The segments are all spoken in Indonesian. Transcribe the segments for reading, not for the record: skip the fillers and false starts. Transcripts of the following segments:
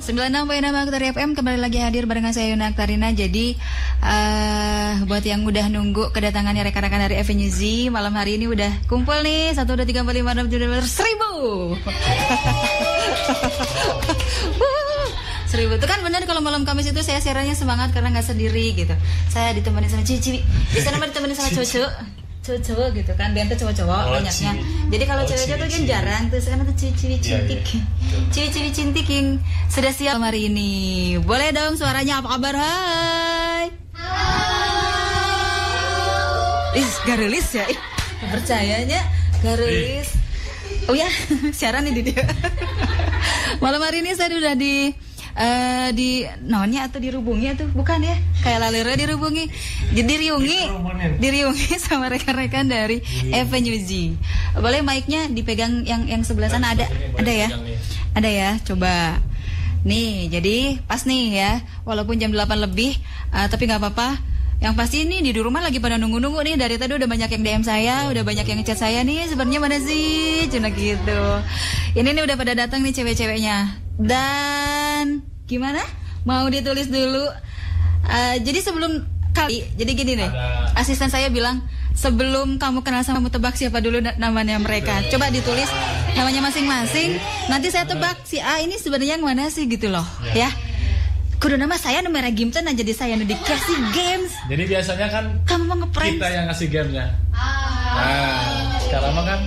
96.6 Aktari FM kembali lagi hadir barengan saya Yuna Aktarina. Jadi buat yang udah nunggu kedatangannya rekan-rekan dari Avenue Z, malam hari ini udah kumpul nih 1, 2, 3, 4, 5, 6, 7, 1000. 1000 itu kan benar. Kalau malam Kamis itu saya siarannya semangat karena nggak sendiri gitu. Saya ditemani sama cici, di sana ditemani sama cowok gitu kan, dan tuh cowok-cowok banyaknya. Jadi kalau cewek-cewek tuh kan jarang tuh, sekarang tuh cici cintik, cici cintik yang sudah siap hari ini. Boleh dong suaranya, apa kabar? Hai. Garelis ya, percayanya garelis. Oh ya, siaran nih dia. Malam hari ini saya udah di naonnya atau dirubungi atau bukan ya, kayak lalera dirubungi, diriungi sama rekan-rekan dari Avenue Z. Boleh mic-nya dipegang yang sebelah sana, ada ya, coba nih. Jadi pas nih ya, walaupun jam 8 lebih tapi nggak apa-apa. Yang pasti ini di rumah lagi pada nunggu-nunggu nih. Dari tadi udah banyak yang DM saya, udah banyak yang chat saya nih. Sebenarnya mana sih? Cina gitu. Ini nih udah pada datang nih cewek-ceweknya. Dan gimana? Mau ditulis dulu. Jadi sebelum jadi gini nih. Asisten saya bilang sebelum kamu kenal sama kamu tebak siapa dulu namanya mereka. Coba ditulis namanya masing-masing. Nanti saya tebak si A ini sebenarnya yang mana sih gitu loh, ya. Kudu nama saya nomor Gimten aja, jadi saya dikasih games. Jadi biasanya kan kamu mau ngeprank kita yang ngasih gamenya. Sekarang mah kan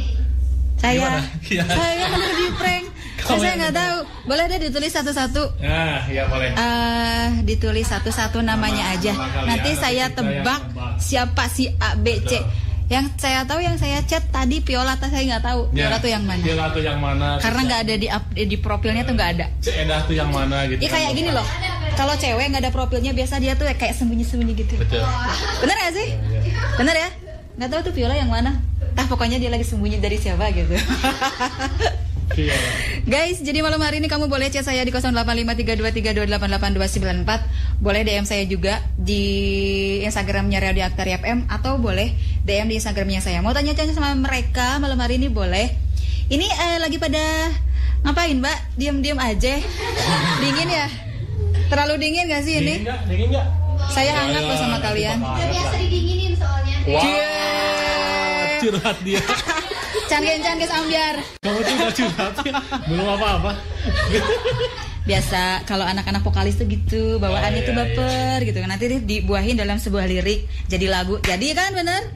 saya bener di prank. Saya nggak tahu. Boleh deh ditulis satu-satu. Ya boleh. Ditulis satu-satu namanya aja. Nanti saya tebak siapa si A, B, C. Yang saya tahu, yang saya chat tadi Viola, saya nggak tahu Viola tuh yang mana. Viola tuh yang mana? Karena nggak ada di profilnya tuh nggak ada. Edah tuh yang mana gitu. Iya kayak gini loh. Kalau cewek nggak ada profilnya biasa dia tuh kayak sembunyi-sembunyi gitu. Betul. Bener nggak sih? Bener ya? Nggak tahu tuh Viola yang mana. Pokoknya dia lagi sembunyi dari siapa gitu. Guys, jadi malam hari ini kamu boleh chat saya di 085323288294. Boleh DM saya juga di Instagramnya Radio Aktari FM, atau boleh DM di Instagramnya saya. Mau tanya-tanya sama mereka malam hari ini boleh. Ini lagi pada ngapain, Mbak? Diam-diam aja. Dingin ya? Terlalu dingin gak sih ini? Dingin nggak? Saya hangat loh sama kalian. Udah biasa didinginin soalnya. Curhat dia. Cangges ambiar. Kamu tuh udah curhat ya? Belum apa-apa. Biasa kalau anak-anak vokalis tuh gitu, bawaannya tuh baper gitu. Nanti dibuahin dalam sebuah lirik jadi lagu. Jadi kan bener?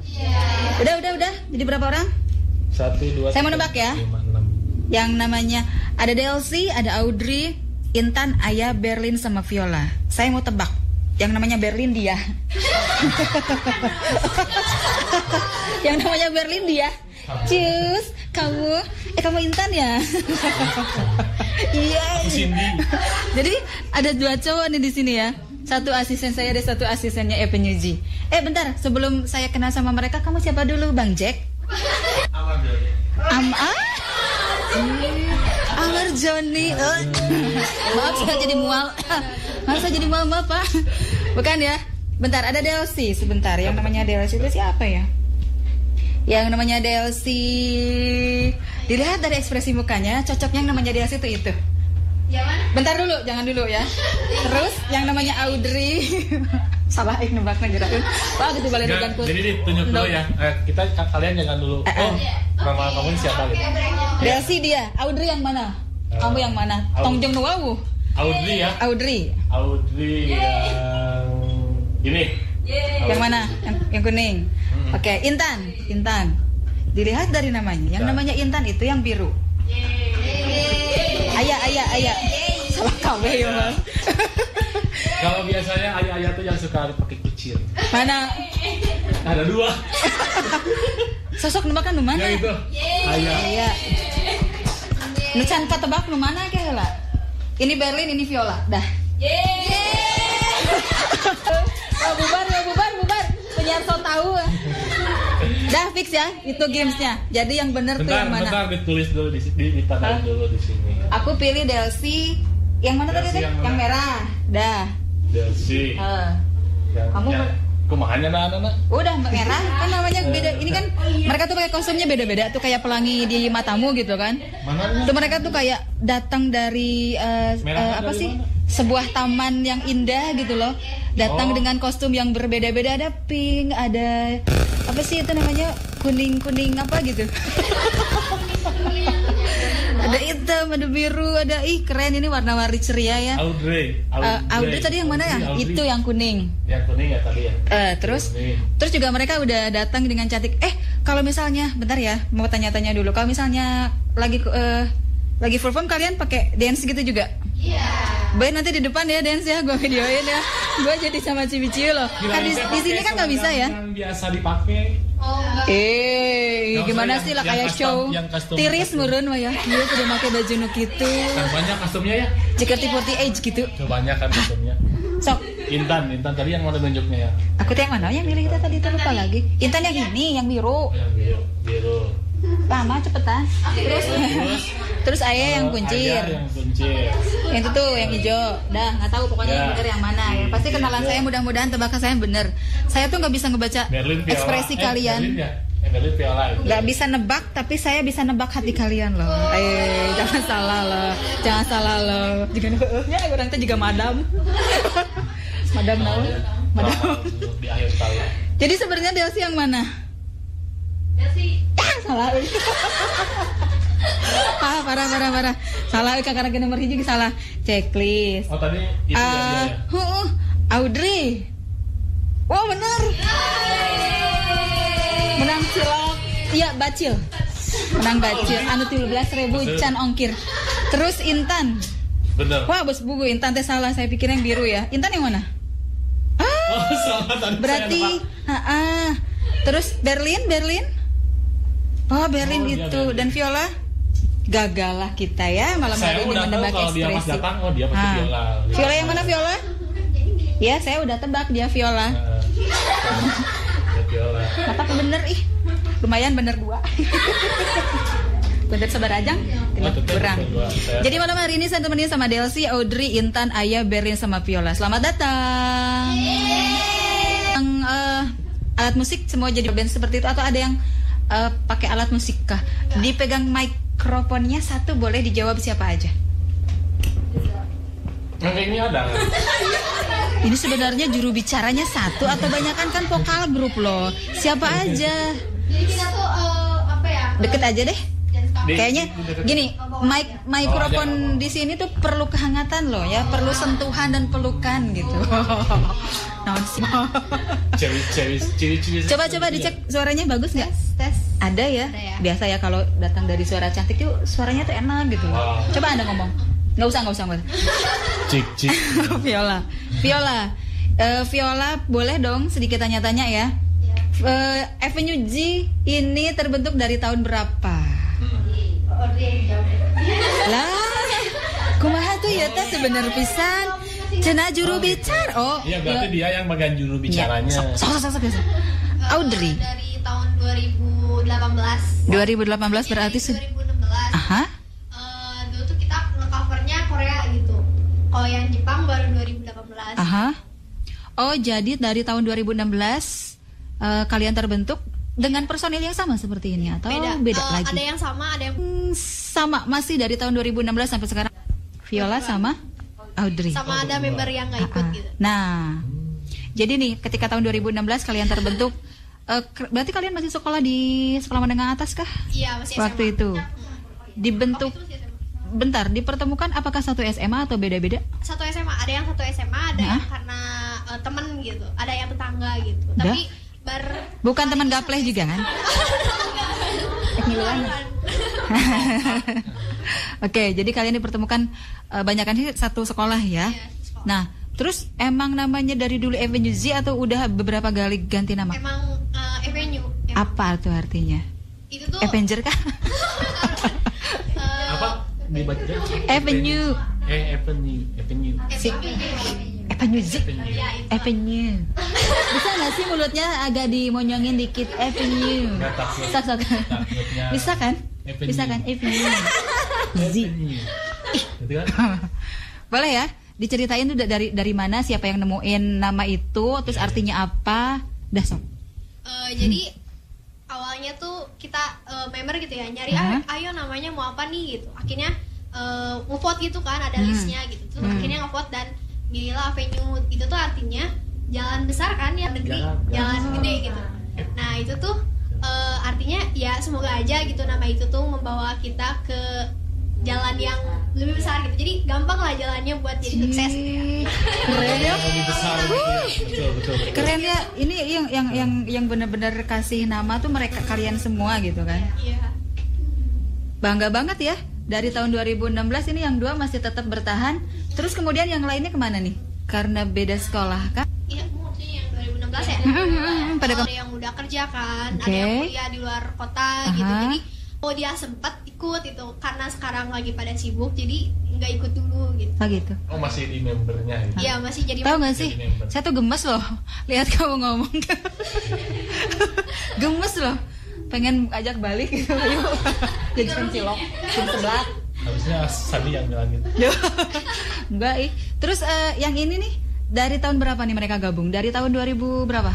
Udah. Jadi berapa orang? 1, 2, saya mau nebak ya. 5, 6. Yang namanya ada Delcy, ada Audrey, Intan, Aya, Berlin sama Viola. Saya mau tebak. Yang namanya Berlin dia. Yang namanya Berlin dia. Cus, kamu Intan ya? Iya. Jadi ada 2 cowok nih di sini ya. Satu asisten saya, ada satu asistennya Avenue Z. Bentar, sebelum saya kenal sama mereka, kamu siapa dulu, Bang Jack? Amar Joni. Maaf saya jadi mual. Maaf Pak. Bukan ya? Bentar, ada Delcy sebentar. Yang namanya Delcy itu siapa ya? Yang namanya Delcy, dilihat dari ekspresi mukanya, cocoknya yang namanya Delcy itu. Bentar dulu, jangan dulu ya. Terus yang namanya Audrey. Salah nebaknya gerakan. Pak gitu balik dengan Jadi ditunjuk dulu ya. Kalian jangan dulu. Nama kamu ini siapa gitu? Delcy dia. Audrey yang mana? Kamu yang mana? Tongjong Nuwawu. Audrey ya. Audrey yang ini. Yang mana? Yang kuning. Oke, Intan. Dilihat dari namanya. Yang namanya Intan itu yang biru. Ayah. Salah kawe ya, Bang. Kalau biasanya ayah tuh yang suka pakai kucir. Mana? Ada 2. Sosok nebakan nu mana? Ya itu. Ayah. Nu can katebak nu mana ke heula? Ini Berlin, ini Viola. Dah. Bubar. Penyiar so tahu. Dah fix ya, itu gamesnya. Jadi yang bener tuh yang mana? Bentar ditulis dulu ditandai dulu di sini. Aku pilih Delcy. Yang mana tadi? Yang merah. Dah. Delcy. Kamu Kumahannya anak-anak. Udah merah kan namanya beda. Ini kan mereka tuh pakai kostumnya beda-beda tuh kayak pelangi di matamu gitu kan. Mananya? Tuh mereka tuh kayak datang dari apa dari sih? mana? Sebuah taman yang indah gitu loh. Datang dengan kostum yang berbeda-beda, ada pink, ada apa sih itu namanya? Kuning-kuning apa gitu. Ada hitam, ada biru, ada keren ini warna-warni ceria ya. Audrey tadi yang mana ya? Audrey. Itu yang kuning. Yang kuning ya tadi ya. Terus juga mereka udah datang dengan cantik. Kalau misalnya, bentar ya, mau tanya-tanya dulu. Kalau misalnya lagi perform kalian pakai dance gitu juga? Iya. Baik nanti di depan ya dance ya, gue videoin ya. Gue jadi sama Cibi-Ciu loh. Kan di sini kan nggak bisa ya. Yang biasa dipakai. Oh, enggak. Gimana Yang sih lah kayak custom, show. yang custom. Tiris murun wah ya. Dia udah pakai baju nu gitu. Kan banyak kostumnya ya. JKT48 gitu. Kebanyakan kostumnya. Sok. Intan tadi yang mana tunjuknya ya? Aku tuh yang mana? Yang milih kita tadi tuh lupa lagi. Intan yang ini, yang biru. Yang biru. Lama cepetan. Terus Ayah yang kuncir. Yang kuncir. Yang itu tuh yang hijau. Dah nggak tahu pokoknya yang bener yang mana ya. Pasti kenalan saya mudah-mudahan tebakan saya bener. Saya tuh nggak bisa ngebaca Berlin, Viola. ekspresi kalian. Berlin ya? Berlin Viola itu. Nggak bisa nebak tapi saya bisa nebak hati kalian loh. Jangan salah loh. Jangan salah loh. Jika ya orang tuh juga madam. Madam naon? Madam. Di akhir tahun. Jadi sebenarnya Delsi yang mana? Delsi. Salah. Parah. Salah karena nomor hiji salah. Checklist. Oh tadi itu ya. Audrey. Oh benar. Menang cilok. Iya bacil. Menang bacil. Anu 13.000 can ongkir. Terus Intan. Benar. Wah bos buku Intan teh salah. Saya pikir yang biru ya. Intan yang mana? Oh salah tadi. Berarti. Terus Berlin. Oh Berlin itu. Dan Viola. Gagal lah kita ya malam hari ini menebak kalau dia pas ekspresi. datang, dia pasti Viola. Viola yang mana Viola? Ya saya udah tebak dia Viola. Viola. Mataku bener lumayan bener 2. Bener sabar aja, kurang. Jadi malam hari ini saya temenin sama Delsi, Audrey, Intan, Ayah, Berlin sama Viola. Selamat datang. Yang alat musik semua jadi band seperti itu atau ada yang pakai alat musik kah? Dipegang mikrofonnya satu boleh dijawab siapa aja. Yang ini ada. Ini sebenarnya juru bicaranya satu atau banyakan kan vokal grup loh. Siapa aja? Jadi kita tuh apa ya? Deket aja deh. Kayaknya gini, mikrofon di sini tuh perlu kehangatan loh ya, perlu sentuhan dan pelukan gitu. Coba dicek suaranya bagus nggak? Tes. Ada ya? Biasa ya kalau datang dari suara cantik tuh suaranya tuh enak gitu. Coba Anda ngomong. Nggak usah. Cik. Viola, boleh dong sedikit tanya-tanya ya. Avenue G ini terbentuk dari tahun berapa? Lah, kumaha tuh ya teh sebener pisan. Cenah juru bicara. Oh, iya berarti dia yang bagian juru bicaranya. Sok. Audrey. Dari tahun 2018. 2018 berarti 2016. Aha. Dulu tuh kita nge-covernya Korea gitu. Kalau yang Jepang baru 2018. Aha. Oh, jadi dari tahun 2016 kalian terbentuk dengan personil yang sama seperti ini atau beda lagi? Ada yang sama, ada yang sama, masih dari tahun 2016 sampai sekarang. Viola sama Audrey. sama ada member yang nggak ikut gitu. Nah, jadi nih ketika tahun 2016 kalian terbentuk, berarti kalian masih sekolah di sekolah menengah atas kah? Iya, masih SMA. Waktu itu dibentuk. Waktu itu masih SMA. Bentar, dipertemukan apakah satu SMA atau beda-beda? Satu SMA, ada yang satu SMA, ada yang karena temen gitu, ada yang tetangga gitu. Tapi bukan teman gapleh juga kan? Oke, jadi kalian dipertemukan banyakan sih satu sekolah ya. Sekolah. Nah, terus emang namanya dari dulu Avenue Z atau udah beberapa kali ganti nama? Emang Avenue. Apa tuh artinya? Itu tuh Avenger kah? Apa dibaca? Avenue. Avenue. Avenue Z. Avenue. Bisa nggak sih mulutnya agak dimonyongin dikit? Avenue. Sok. Bisa kan? Bisa kan? Avenue. Z. Gitu kan? Boleh ya? diceritain tuh dari mana, siapa yang nemuin nama itu, terus artinya apa? Dah sok. Jadi awalnya tuh kita member gitu ya, nyari ayo namanya mau apa nih gitu. Akhirnya ngevote gitu kan, ada listnya gitu. Terus akhirnya ngevote dan Gila Avenue itu tuh artinya jalan besar kan ya, negeri jalan gede gitu. Nah itu tuh artinya ya semoga aja gitu nama itu tuh membawa kita ke jalan yang lebih besar gitu. Jadi gampang lah jalannya buat jadi sukses gitu ya. Keren ya. Lebih besar gitu ya. Betul. Keren ya. Ini yang benar-benar kasih nama tuh mereka, kalian semua gitu kan. Iya. Bangga banget ya. Dari tahun 2016 ini yang 2 masih tetap bertahan. Terus kemudian yang lainnya kemana nih? Karena beda sekolah kan? Iya, maksudnya yang 2016 ya. Ada yang udah kerja kan, ada yang kuliah di luar kota gitu. Jadi dia sempat ikut itu karena sekarang lagi pada sibuk, jadi nggak ikut dulu gitu. Oh gitu. Oh masih di membernya gitu. Iya masih jadi. Tahu nggak sih? Saya tuh gemes loh. Lihat kamu ngomong. Gemes loh. Pengen ajak balik gitu. Yuk. Jadi cilok tim sebelah. Harusnya Sandi yang bilang gitu. Enggak Terus yang ini nih dari tahun berapa nih mereka gabung? Dari tahun 2000 berapa?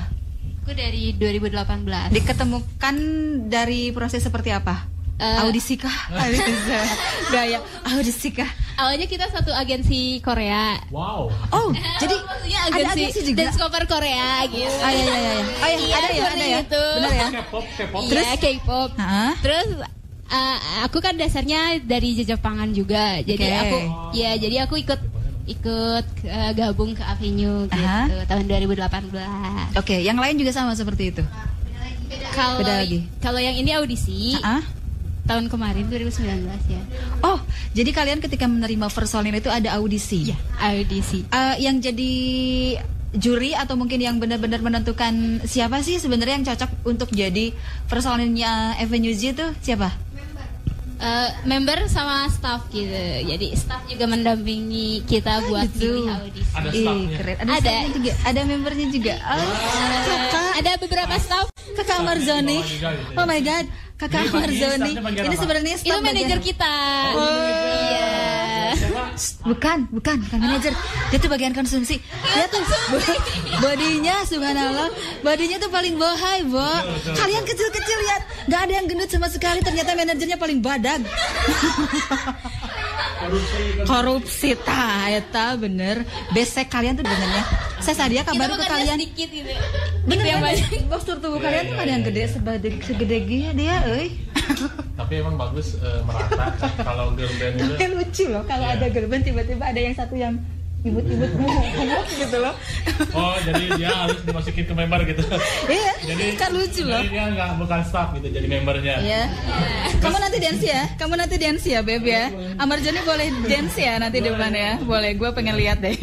Aku dari 2018. Diketemukan dari proses seperti apa? Audisi kah? Gaya audisi kah? Awalnya kita satu agensi Korea. Wow. Oh, jadi ada agensi juga. Dance cover Korea gitu. Iya. Ada ya. Gitu. Benar ya? K-pop. Terus K-pop. Terus aku kan dasarnya dari Jepangan juga. Jadi aku ikut gabung ke Avenue gitu tahun 2018. Oke, yang lain juga sama seperti itu. Kalau yang ini audisi tahun kemarin 2019 ya. Oh, jadi kalian ketika menerima first All-in itu ada audisi? Iya, audisi. Yang jadi juri atau mungkin yang benar-benar menentukan siapa sih sebenarnya yang cocok untuk jadi first All-in-nya Avenue Z itu siapa? Member sama staff gitu. Jadi staff juga mendampingi kita buat pilih audisi. Ada staffnya. Keren. Ada juga. Ada membernya juga. Ada beberapa staff. Kakak Marzoni. Oh my god, Kakak Marzoni. Ini sebenarnya staff. Itu manajer kita. Iya. Bukan manajer. Dia tuh bagian konsumsi. Dia tuh bodinya subhanallah, bodinya tuh paling bohai, Bo. Kalian kecil-kecil lihat, nggak ada yang gendut sama sekali. Ternyata manajernya paling badag. Korupsi eta bener. Besek kalian tuh benernya. Saya sadia kabar ke kalian. Sedikit gitu. Bener ya, postur tubuh kalian tuh ada yang gede segede dia, Tapi emang bagus merata kalau girl band itu. Tapi lucu loh kalau ada girl band tiba-tiba ada yang satu yang imut-imut gitu loh. Oh, jadi dia harus dimasukin ke member gitu. Iya. Jadi kan lucu loh. Jadi dia bukan staff gitu, jadi membernya. Iya. Kamu nanti dance ya, Beb ya. Amarjani boleh dance ya nanti di depan ya. Boleh, gue pengen lihat deh.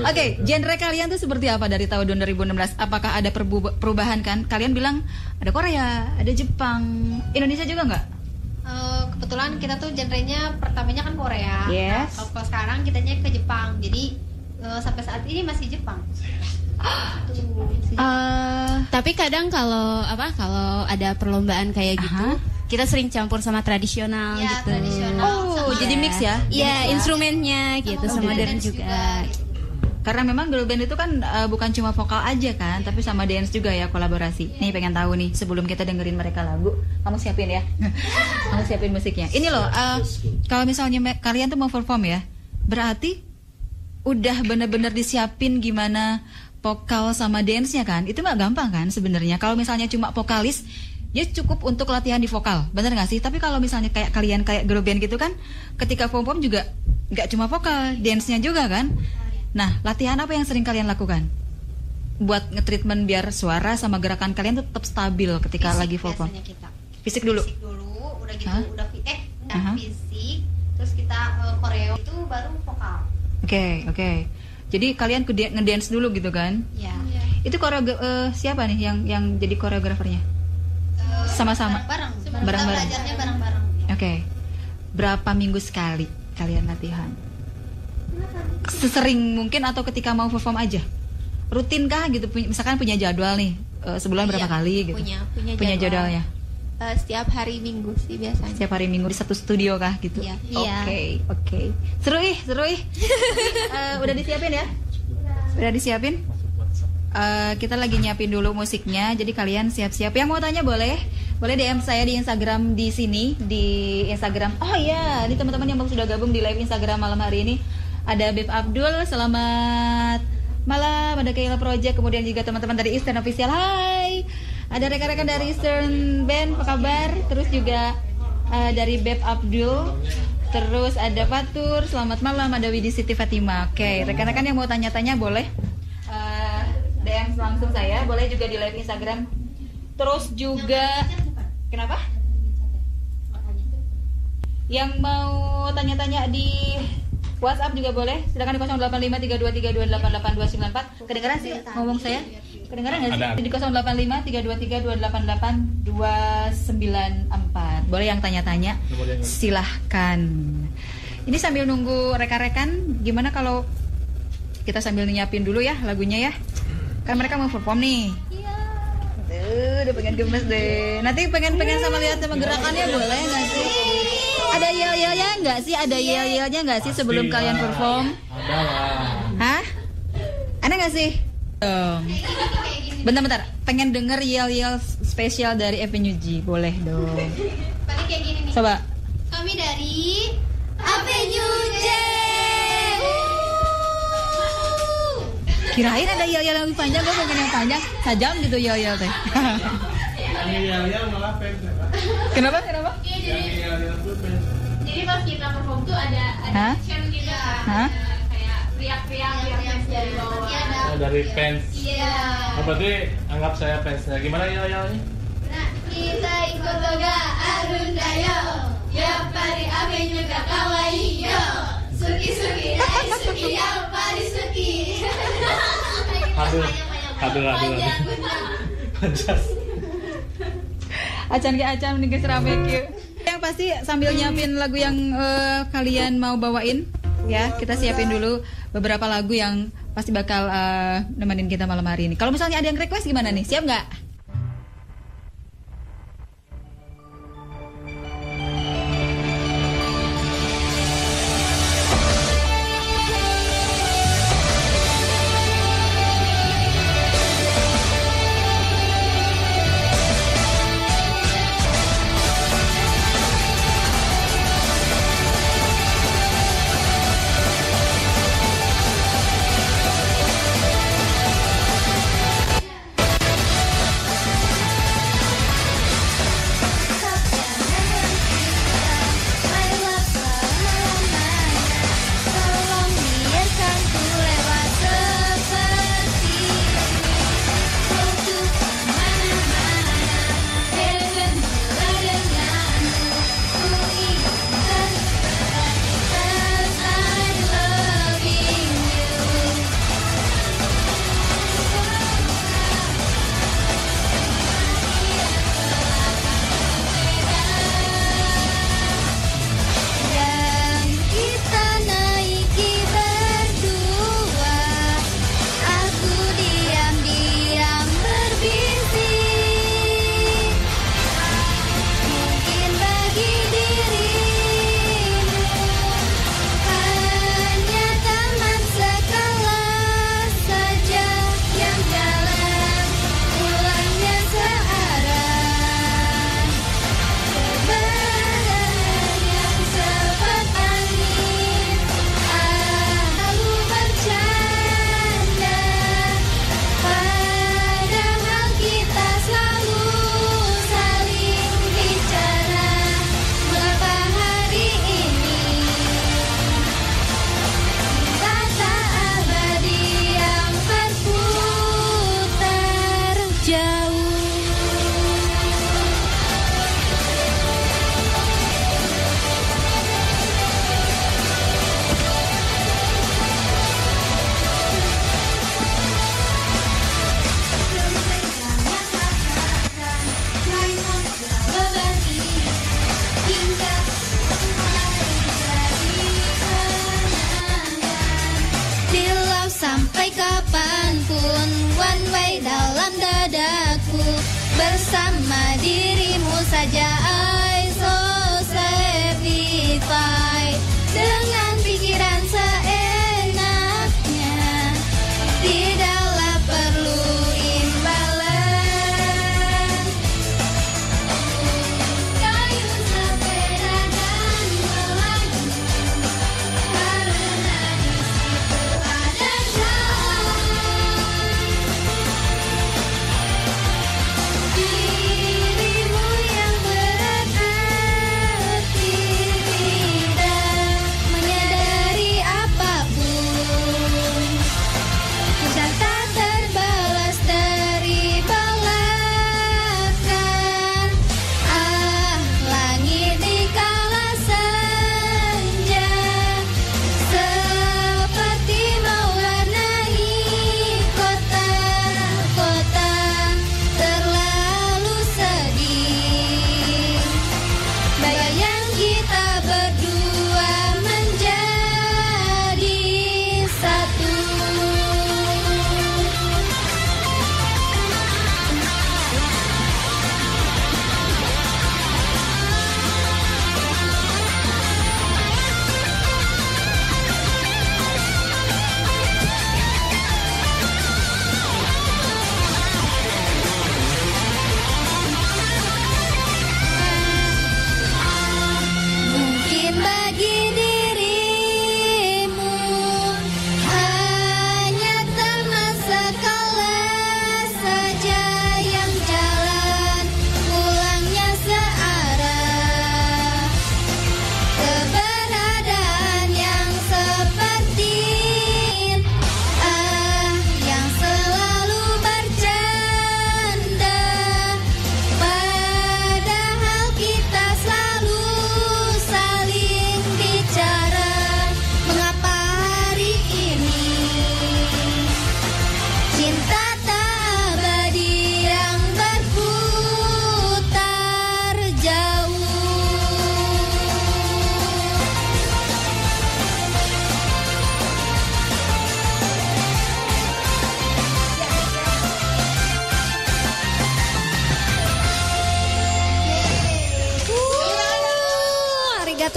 Oke, genre kalian tuh seperti apa dari tahun 2016? Apakah ada perubahan kan? Kalian bilang ada Korea, ada Jepang, Indonesia juga nggak? Kebetulan kita tuh genrenya pertamanya kan Korea. Yes. Nah, kalau sekarang kitanya ke Jepang. Jadi sampai saat ini masih Jepang. Tapi kadang kalau ada perlombaan kayak gitu, kita sering campur sama tradisional ya, gitu. Tradisional. Oh, jadi mix ya? Iya, instrumennya gitu sama modern juga. Karena memang girl band itu kan bukan cuma vokal aja kan, tapi sama dance juga ya, kolaborasi. Nih pengen tahu nih, sebelum kita dengerin mereka lagu, kamu siapin ya. Kamu siapin musiknya. Ini loh, kalau misalnya kalian tuh mau perform ya, berarti udah bener-bener disiapin gimana vokal sama dance-nya kan? Itu nggak gampang kan sebenarnya. Kalau misalnya cuma vokalis, ya cukup untuk latihan di vokal, bener nggak sih? Tapi kalau misalnya kayak kalian kayak girl band gitu kan, ketika perform juga nggak cuma vokal, dance-nya juga kan? Nah, latihan apa yang sering kalian lakukan buat nge-treatment biar suara sama gerakan kalian tetap stabil ketika fisik lagi perform? Fisik dulu. Fisik dulu, udah gitu udah fisik, terus kita koreo itu baru vokal. Oke. Jadi kalian ngedance dulu gitu kan? Iya. Itu siapa nih yang jadi koreografernya? Sama-sama. Bareng-bareng. Belajarnya bareng-bareng. Oke. Berapa minggu sekali kalian latihan? Sesering mungkin atau ketika mau perform aja? Rutin kah gitu? Misalkan punya jadwal nih, sebulan berapa kali gitu? Punya jadwalnya. Setiap hari Minggu sih biasanya. Setiap hari Minggu di satu studio kah gitu? Iya. Oke. Seru ih. Udah disiapin ya? Udah disiapin? Kita lagi nyiapin dulu musiknya, jadi kalian siap-siap. Yang mau tanya boleh DM saya di Instagram di sini, di Instagram. Oh iya, ini teman-teman yang sudah gabung di live Instagram malam hari ini. Ada Beb Abdul, selamat malam. Ada Kayla Project, kemudian juga teman-teman dari Eastern Official. Hai. Ada rekan-rekan dari Eastern Band, apa kabar? Terus juga dari Beb Abdul. Terus ada Fatur, selamat malam. Ada Widi Siti Fatima. Oke, rekan-rekan yang mau tanya-tanya boleh DM langsung saya, boleh juga di live Instagram. Terus juga kenapa? Yang mau tanya-tanya di WhatsApp juga boleh. Silakan di 085323288294. Kedengaran sih ngomong saya? Kedengaran nggak sih? Di 085323288294. Boleh yang tanya-tanya, silahkan. Ini sambil nunggu rekan-rekan, gimana kalau kita sambil nyiapin dulu ya lagunya ya? Kan mereka mau perform nih. Iya. Udah pengen gemes deh. Nanti pengen sama lihat sama gerakannya boleh nggak sih? Ada yel-yelnya nggak sih? Ada yel-yelnya nggak sih sebelum kalian perform? Ada lah. Hah? Ada nggak sih? Bentar. Pengen denger yel-yel spesial dari Avenue G. Boleh dong. Balik kayak gini nih. Coba. Kami dari Avenue J. Kirain ada yel-yel yang lebih panjang, gue pengen yang panjang. Sajam gitu yel-yel teh. Yel-yel malah fans. Kenapa? Jadi pas kita perform tuh ada action gitu kan. Hah? Kayak teriak-teriak dari bawah. Dari fans. Iya. Oh, berarti anggap saya fansnya. Gimana yel-yelnya? Nah, kita ikut toga Arundayo. Ya pari Avenue ga kawaii yo. Suki dai suki ya pari suki. Aduh. Panjas. Acan nih geus rame kieu. Yang pasti sambil nyiapin lagu yang kalian mau bawain ya, kita siapin dulu beberapa lagu yang pasti bakal nemenin kita malam hari ini. Kalau misalnya ada yang request gimana nih? Siap nggak?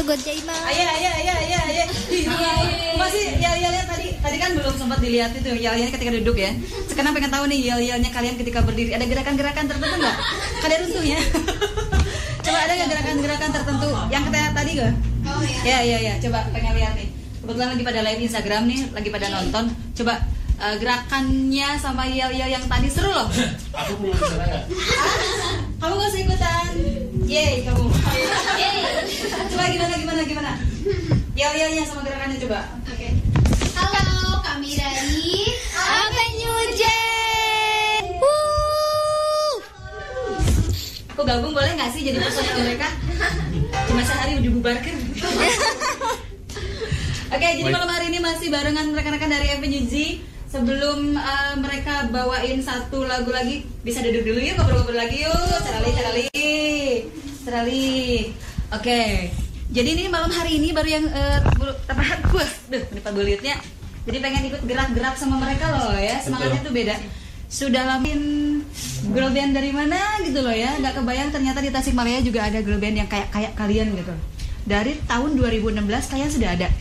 gozaimasu. Ayah. Masih yel-yelnya tadi kan belum sempat dilihat itu yel-yelnya ketika duduk ya. Sekarang pengen tahu nih yel-yelnya kalian ketika berdiri. Ada gerakan-gerakan tertentu nggak? Kalian runtuh ya. Coba ada nggak gerakan-gerakan tertentu yang kita tadi gak? Oh iya. Ya. Coba pengen lihat nih. Kebetulan lagi pada live Instagram nih, lagi pada nonton. Coba gerakannya sama yel-yel yang tadi seru loh. Aku belum bisa nggak? Kamu gak usah ikutan. Yeay kamu. Coba gimana? Yel-yelnya sama gerakannya coba. Oke. Halo, kami dari Avenue J. Aku gabung boleh nggak sih jadi personil mereka? Cuma sehari udah bubarkan. Oke, jadi malam hari ini masih barengan rekan-rekan dari Avenue J. Sebelum mereka bawain satu lagu lagi, bisa duduk dulu yuk, ngobrol-ngobrol lagi yuk. Cerali. Oke. Jadi ini malam hari ini baru yang menimpa bulitnya. Jadi pengen ikut gerak-gerak sama mereka loh ya. Semangatnya tuh beda. Sudah lamin girl band dari mana gitu loh ya. Gak kebayang ternyata di Tasikmalaya juga ada girl band yang kayak kalian gitu. Dari tahun 2016 kalian sudah ada.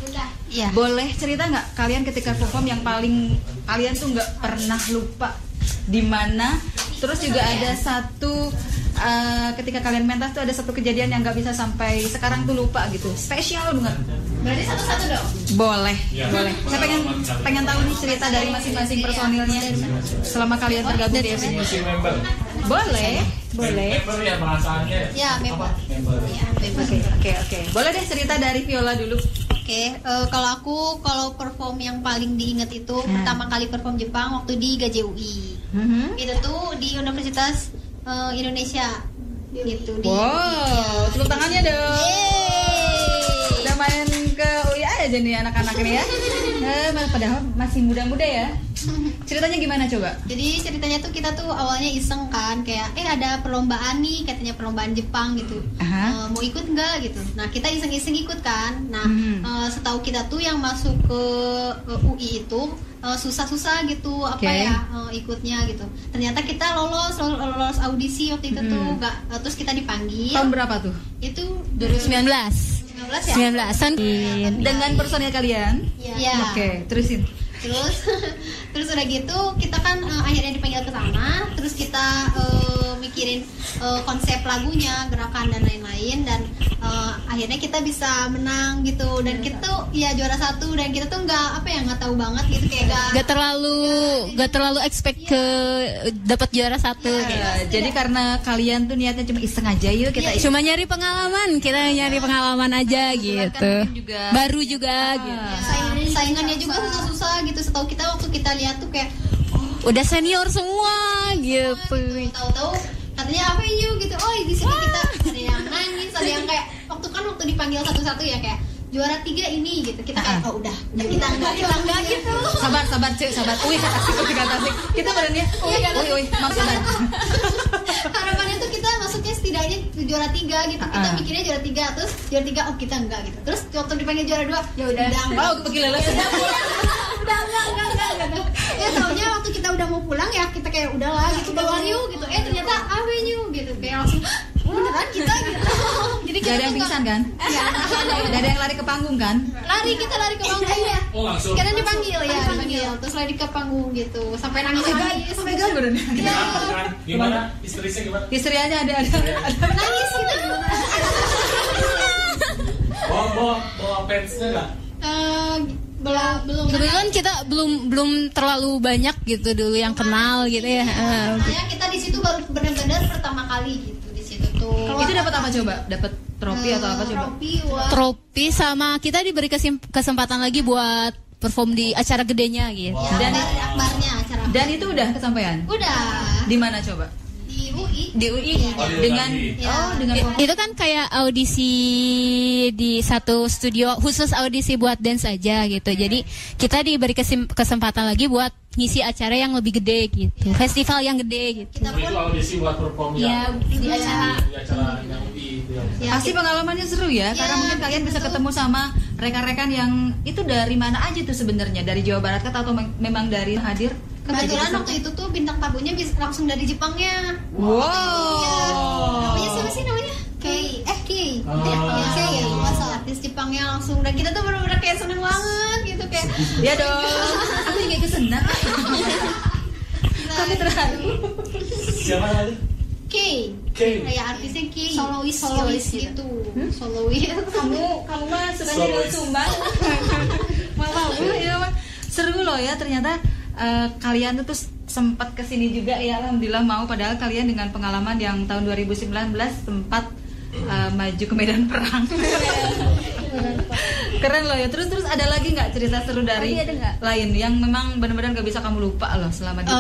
Udah. Iya. Boleh cerita nggak kalian ketika perform yang paling kalian tuh nggak pernah lupa di mana? Terus juga ada satu ketika kalian mentas tuh ada satu kejadian yang nggak bisa sampai sekarang tuh lupa gitu. Spesial banget. Berarti satu-satu dong. Boleh. Ya, Saya pengen tahu nih cerita dari masing-masing personilnya selama kalian tergabung di Avenue. Masih member. Boleh. Member ya bahasannya. Ya, member. Apa? Member. Iya, bebas. Oke. Boleh deh cerita dari Viola dulu. Oke, kalau perform yang paling diingat itu pertama kali perform Jepang waktu di GJUI. Itu tuh di Universitas Indonesia gitu di. Wow, tepuk tangannya dong. Yeay. Udah main ke UI aja nih anak-anak ini ya. Padahal masih muda-muda ya. Ceritanya gimana coba? Jadi ceritanya tuh kita tuh awalnya iseng kan, kayak ada perlombaan nih, katanya perlombaan Jepang gitu. Mau ikut nggak gitu. Nah kita iseng-iseng ikut kan. Nah setahu kita tuh yang masuk ke UI itu susah-susah gitu ikutnya gitu. Ternyata kita lolos audisi waktu itu tuh nggak, terus kita dipanggil. Tahun berapa tuh? Itu 2019 ya. 19-an. Dengan personil kalian? Iya. Oke, terusin. Terus udah gitu kita kan akhirnya dipanggil ke sana, terus kita mikirin konsep lagunya, gerakan dan lain-lain, dan akhirnya kita bisa menang gitu, dan kita tuh ya juara 1, dan kita tuh nggak tahu banget gitu, kayak Gak terlalu expect ke dapat juara 1 gitu. Jadi karena kalian tuh niatnya cuma iseng aja yuk kita Cuma nyari pengalaman aja gitu. juga. Baru juga gitu. saingannya juga susah-susah gitu. Setahu kita waktu kita lihat tuh kayak Udah senior semua gitu. tahu-tahu katanya apa yuk gitu. Oh di sini kita ada yang nangis, ada yang kayak waktu dipanggil satu-satu ya kayak juara 3 ini gitu. Kita kayak udah kita enggak gitu. Sabar Cek, sabar. Wih, asik. Kita badannya. Wih, maksudnya. Harapannya tuh kita masuknya setidaknya juara 3 gitu. Kita mikirnya juara 3, terus juara 3 kita enggak gitu. Terus waktu dipanggil juara 2, ya udah. Oh, pergi leles. Udah enggak gitu. Ya taunya waktu kita udah mau pulang ya kita kayak udahlah gitu, keluar yuk gitu. Ternyata Avenue gitu. Kayak langsung beneran kita gitu. Jadi Gak ada yang pingsan kan? Gak ada yang lari ke panggung kan? Kita lari ke panggung ya. Oh langsung. Kita dipanggil. Terus lari ke panggung gitu. Sampai nangis. Sampai gak Gimana? Histerisnya gimana? Histerianya ada. Nangis gitu. Bawa fansnya nggak? Belum. Kebetulan kita belum terlalu banyak gitu dulu yang kenal gitu ya. Makanya kita di situ baru benar-benar pertama kali gitu di situ tuh. Itu dapat apa coba? Dapat trofi atau apa coba? Trofi sama kita diberi kesempatan lagi buat perform di acara gedenya gitu. Dan akbarnya acara. Dan itu udah kesampaian? Udah. Di mana coba? Di UI. Di UI. Dengan dengan Itu kan kayak audisi di satu studio khusus audisi buat dance aja gitu. Jadi kita diberi kesempatan lagi buat ngisi acara yang lebih gede gitu. Festival yang gede gitu. Kita pun audisi buat perform ya di acara yang UI itu. pasti pengalamannya seru ya, karena mungkin kalian bisa ketemu sama rekan-rekan yang itu dari mana aja tuh sebenarnya, dari Jawa Barat kah atau memang dari hadir? kebetulan waktu itu tuh bintang tamunya bisa langsung dari Jepangnya. Wow. Namanya siapa sih namanya? Kei. Ya, masa artis Jepangnya langsung, dan kita tuh benar-benar kayak seneng banget gitu kayak. Ya dong. Aku juga ikut senang. Tapi terharu. Siapa tadi? Kei. Kei. Kayak artisnya Kei. Solois gitu. Solois. Kamu mah sukanya Doel Sumbang. Malah ya mah seru loh ya ternyata. Kalian tuh sempat kesini juga ya, alhamdulillah mau, padahal kalian dengan pengalaman yang tahun 2019 sempat maju ke medan perang. Keren loh ya. Terus ada lagi nggak cerita seru dari lain yang memang benar-benar gak bisa kamu lupa loh selama di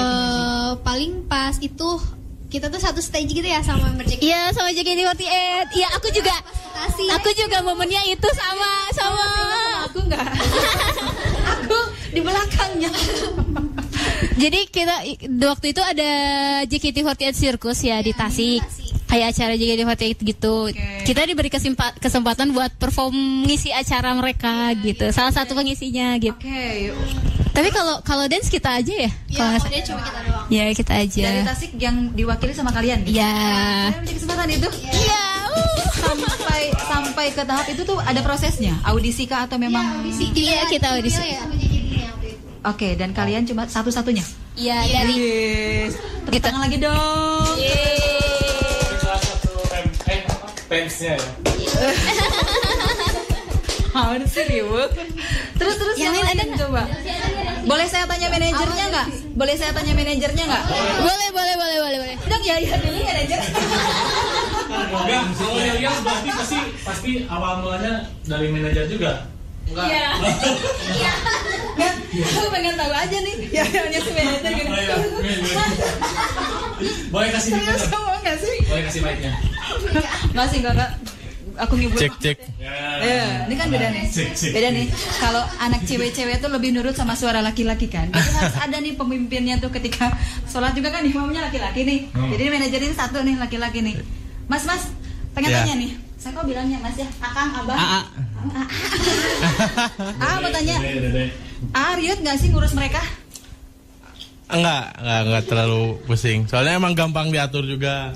paling pas itu kita tuh satu stage gitu ya sama member JKT. Iya, sama JKT48. Iya, aku juga momennya itu sama. Aku nggak. Aku di belakangnya. Jadi kita waktu itu ada JKT48 Circus ya di Tasik. Kayak acara JKT48 gitu. Kita diberi kesempatan buat perform ngisi acara mereka gitu. Salah satu pengisinya gitu. Tapi kalau dance kita aja ya? Iya, kalau dance cuma kita doang. Ya, kita aja. Dari Tasik yang diwakili sama kalian? Iya. Ada kesempatan itu? Iya. Sampai ke tahap itu tuh ada prosesnya? Audisi kah atau memang? Audisi. Iya, kita audisi. Oke, dan kalian cuma satu-satunya? Iya, dari Tepuk tangan lagi dong. Salah satu fansnya ya. Harus serius. Terus yang lain ada nggak? Coba. Boleh saya tanya manajernya nggak? Boleh. Boleh. Dong ya dulu manajer. Enggak, kalau yang berarti pasti awal mulanya dari manajer juga. Enggak. Iya. Aku pengen tahu aja nih. Ya hanya si manajer gini. Boleh kasih mic-nya. Enggak sih? Boleh kasih mic-nya. Masih enggak. Aku ngibul. Cek. Ini kan beda nih. Beda nih. Kalau anak cewek-cewek tuh lebih nurut sama suara laki-laki kan. Jadi harus ada nih pemimpinnya tuh ketika sholat juga kan imamnya laki-laki nih. Jadi manajer ini satu nih laki-laki nih. Mas, pengen tanya nih. Saya kok bilangnya Mas ya, Akang, Abah. Mau tanya. Riot nggak sih ngurus mereka? Enggak terlalu pusing. Soalnya emang gampang diatur juga.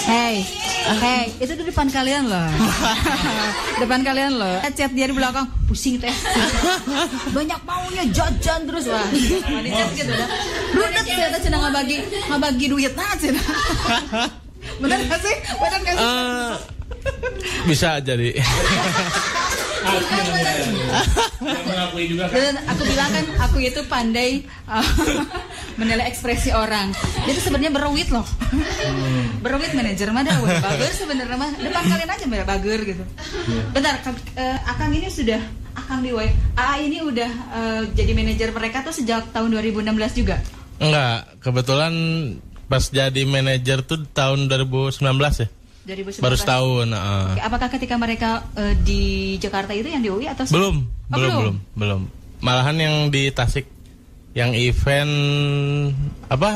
Hey, itu di depan kalian loh. Chat dia di belakang, pusing teh. Banyak maunya jajan terus wah. Di chat gitu dah. Rudet ternyata cenah ngabagi duit sih. Benar nggak sih? Bisa jadi. Mengakui juga kan. Aku bilang kan aku itu pandai menilai ekspresi orang. Itu sebenarnya berwit loh. Berwit manajer mah dah bager sebenarnya mah. Depan kalian aja bager gitu. Bentar, Akang ini sudah Akang di ini udah jadi manajer mereka tuh sejak tahun 2016 juga. Enggak, kebetulan pas jadi manajer tuh tahun 2019 ya. 2019. Baru setahun. Oke, apakah ketika mereka di Jakarta itu yang di UI atau Belum. Malahan yang di Tasik, yang event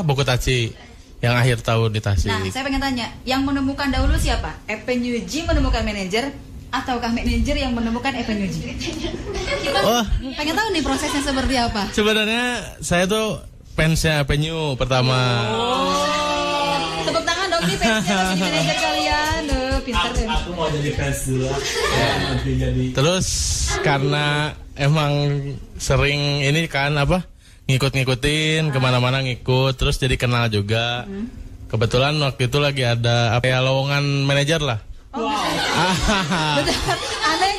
Bokutachi yang akhir tahun di Tasik. Nah, saya pengen tanya, yang menemukan dahulu siapa? FNUG menemukan manajer ataukah manajer yang menemukan FNUG? Pengen tahu nih prosesnya seperti apa? Sebenarnya saya tuh fansnya FNU pertama. Tepuk tangan dong nih fansnya jadi manajer kalian. Pintar deh. Aku mau jadi fans dulu. Nanti jadi. Terus karena emang sering ini kan ngikut-ngikutin kemana-mana ngikut, terus jadi kenal juga. Kebetulan waktu itu lagi ada lowongan manajer lah. Betul. Aneh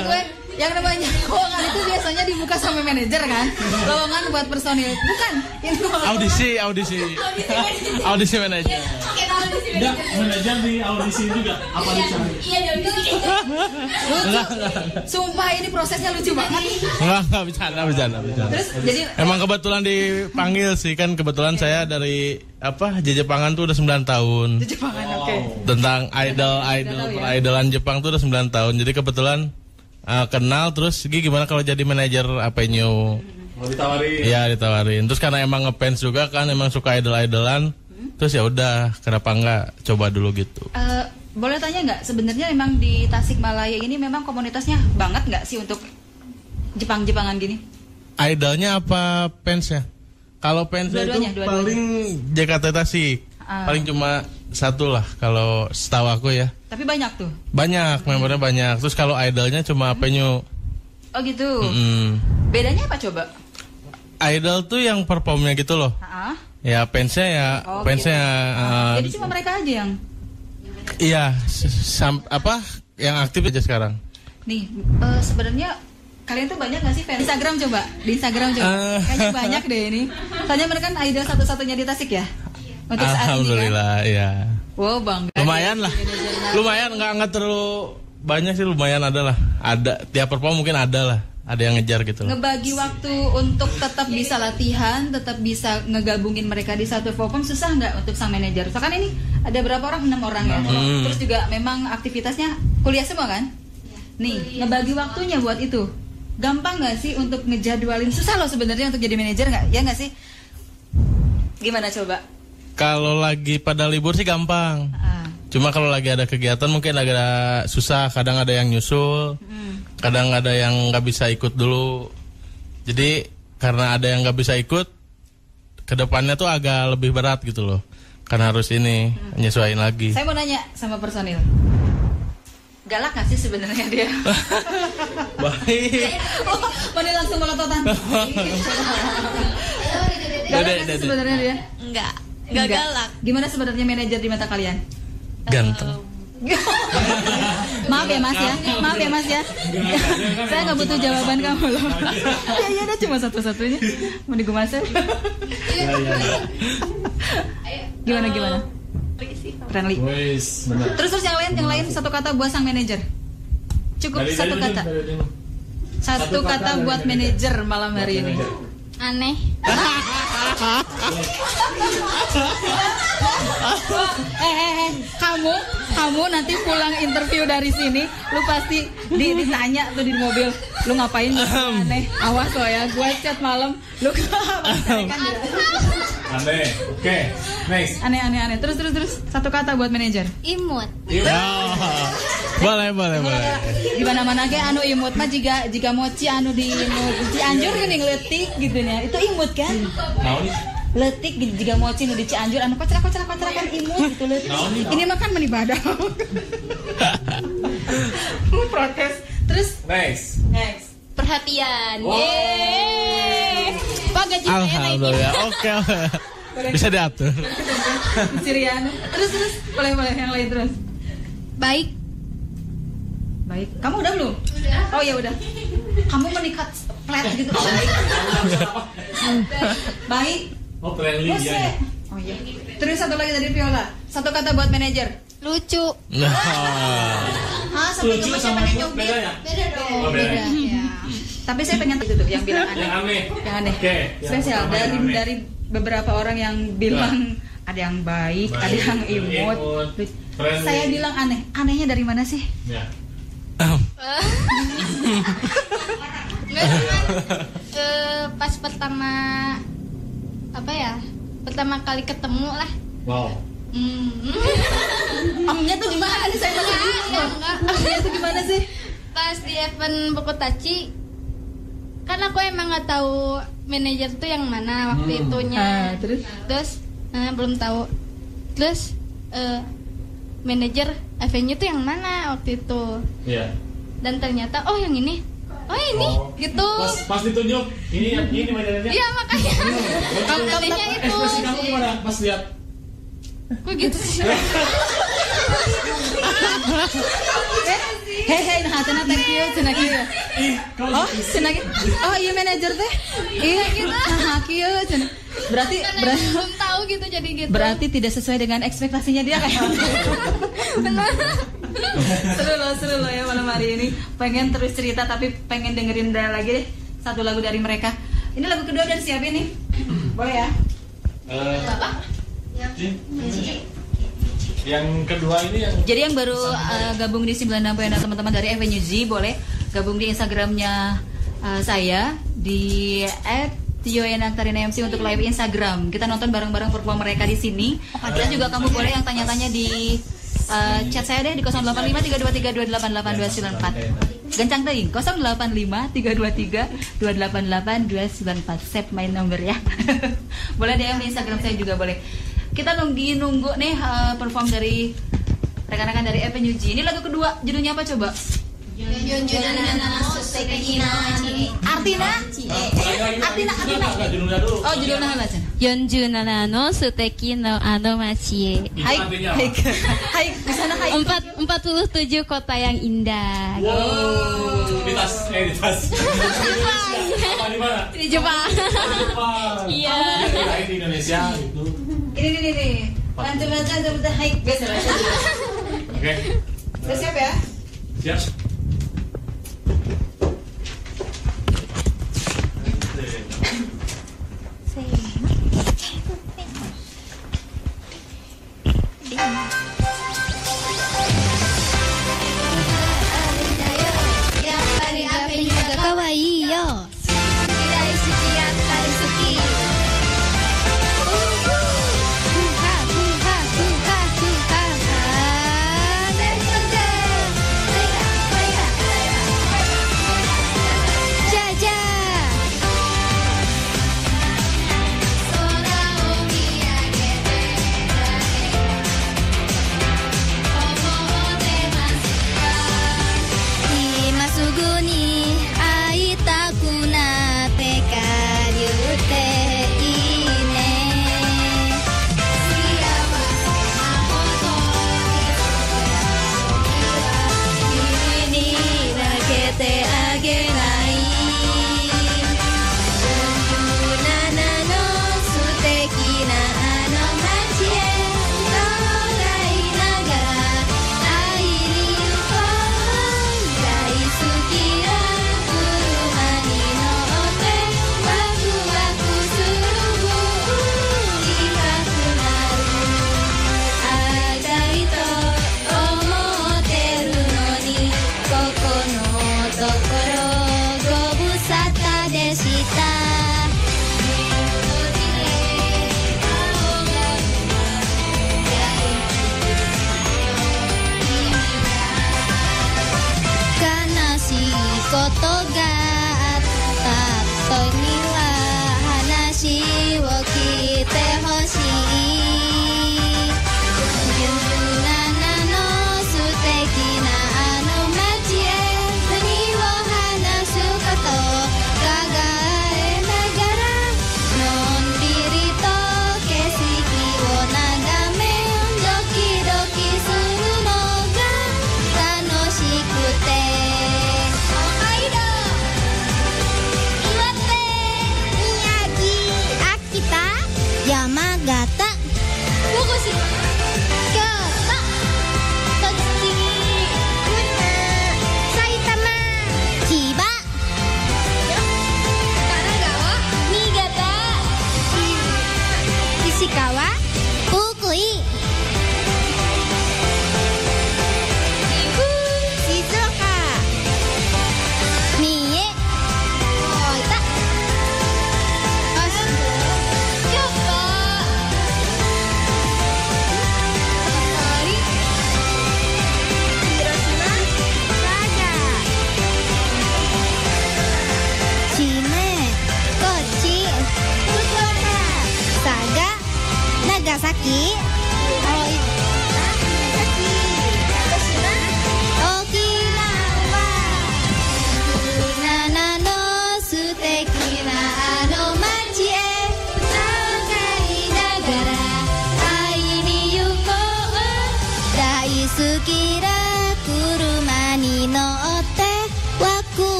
gue. Yang namanya lowongan itu biasanya dibuka sama manajer kan? Lowongan buat personil. Bukan. Audisi manajer. Enggak, manajer di audisi juga. Apa dicari? Iya, lucu. Sumpah ini prosesnya lucu banget. Enggak bercanda. Terus jadi emang kebetulan dipanggil sih kan, kebetulan saya dari Jepangan tuh udah 9 tahun. Jepangan, oke. Tentang idolan Jepang tuh udah 9 tahun. Jadi kebetulan kenal, terus gimana kalau jadi manajer FNU? Mau ditawarin? Iya, ditawarin. Terus karena emang ngefans juga kan, emang suka idolan. Terus ya udah, kenapa enggak coba dulu gitu. Boleh tanya nggak, sebenarnya memang di Tasikmalaya ini memang komunitasnya banget nggak sih untuk Jepangan gini? Idolnya apa fansnya? Kalau fansnya itu Dua-duanya. paling JKT Tasik. Paling cuma satu lah kalau setahu aku ya. Tapi banyak tuh. Banyak, membernya banyak. Terus kalau idolnya cuma Penyu. Oh gitu. Mm-mm. Bedanya apa coba? Idol tuh yang performnya gitu loh. Ah, Ya fansnya ya, Oh, fansnya. jadi cuma mereka aja yang. Iya, yang aktif aja sekarang. Nih, sebenarnya kalian tuh banyak gak sih fans Instagram coba? Di Instagram coba. Kayaknya banyak deh ini. Soalnya mereka kan idol satu-satunya di Tasik ya. Untuk saat ini kan. Alhamdulillah, iya. Wow, bangga. Lumayan lah. Lumayan nggak terlalu banyak sih, lumayan ada lah. Ada tiap perform mungkin ada lah. Ada yang ngejar gitu loh. Ngebagi waktu untuk tetap bisa latihan, tetap bisa ngegabungin mereka di satu perform susah nggak untuk sang manajer? Soalnya kan ini ada berapa orang? 6 orang ya. Terus juga memang aktivitasnya kuliah semua kan? Nih, ngebagi waktunya buat itu. Gampang nggak sih untuk ngejadwalin? Susah loh sebenarnya untuk jadi manajer nggak? Ya nggak sih? Gimana coba? Kalau lagi pada libur sih gampang. Cuma kalau lagi ada kegiatan mungkin agak susah. Kadang ada yang nyusul, kadang ada yang nggak bisa ikut dulu. Jadi karena ada yang nggak bisa ikut, kedepannya tuh agak lebih berat gitu loh. Karena harus ini nyesuaiin lagi. Saya mau nanya sama personil. Galak gak sih sebenarnya dia? Baik. Oh, Mani langsung melototan. Galak gak sih sebenarnya dia? Enggak galak. Gimana sebenarnya manajer di mata kalian? Ganteng. Maaf ya mas ya, saya nggak butuh jawaban kamu loh. Ya ada cuma satu-satunya mau digumasin. Gimana? Friendly. Wes, benar. Terus yang lain satu kata buat sang manajer. Cukup satu kata. Satu kata buat manajer malam hari ini. Aneh. Kamu nanti pulang interview dari sini, lu pasti ditanya tuh di mobil, lu ngapain aneh? Awas lo ya, gua chat malam, lu Aneh. Oke. Next. aneh. Terus satu kata buat manajer. Imut. Ya. Boleh. Di mana-mana ge anu imut mah jika mochi anu di Cianjur geuning leutik gitu nya. Itu imut kan? Naon nih? Leutik jika mochi nu di Cianjur anu kocrak kan imut gitu leutik. Ini mah kan menibadah. Protes. Terus Next. Perhatian. Wow. Yeay. Pak gaji saya naik. Alhamdulillah. Oke. Bisa diatur. Cirian. Terus boleh yang lain terus. Baik. Kamu udah belum? Udah. Oh ya udah. Kamu menikat flat gitu. Baik. Oh, friendly Bos, ya. Oh iya. Terus satu lagi dari Viola. Satu kata buat manajer. Lucu. Nah. Sampai Lucu nyoba sama pengen imut nyubit. beda ya? Beda dong. Oh, beda. Iya. Tapi saya pengen itu tuh yang bilang aneh. Yang aneh. Yang aneh. Oke, yang Spesial pertama yang aneh. dari beberapa orang yang bilang ada yang baik, ada yang imut. friendly. Saya bilang aneh. Anehnya dari mana sih? Ya. Nggak cuman pas pertama kali ketemu lah. Wow. Amnya tuh gimana nih saya masih bingung. Amnya tuh gimana sih? Pas di event Bokutachi kan aku emang nggak tahu manajer tuh yang mana waktu itunya. Terus Belum tahu. Terus manajer Avenue tuh yang mana waktu itu. Iya. Dan ternyata yang ini. Oh ini gitu. Pas ditunjuk ini manajernya. Iya makanya. Anehnya itu. Ekspresi kamu gimana pas lihat? Kok gitu sih? Hei, nah cenah thank you, cenah kieu. Oh, cenah kieu. Oh, iya manajer teh. Iya gitu. Nah, kieu cenah. Berarti Belum tahu gitu jadi gitu. berarti tidak sesuai dengan ekspektasinya dia kayak. Seru loh ya malam hari ini. Pengen terus cerita tapi pengen dengerin lagi deh satu lagu dari mereka. Ini lagu kedua dan siapin nih. Boleh ya? Yang kedua ini yang Jadi yang baru gabung di 96.6 teman-teman dari Avenue Z boleh gabung di Instagramnya saya di @yoenaktarinamc untuk live Instagram. Kita nonton bareng-bareng perform mereka di sini. Dan juga kamu boleh yang tanya-tanya di chat saya deh di 085323288294. Gencang teuing 085323288294. Save my number ya. Boleh DM di Instagram saya juga boleh. kita nunggu nih perform dari rekan-rekan dari FNUG. Ini lagu kedua, judulnya apa coba? Artina? Judulnya dulu. Oh, judulnya apa Chan? 47の素敵のあの街へ. Itu artinya apa? Hai, di sana hai. 47 kota yang indah. Wow, di tas. Apa di mana? Di Jepang. Jepang. Iya. Kirain di Indonesia gitu. Ini. Lanjut hai. Biasa. Oke. Udah siap ya? Siap.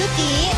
Suki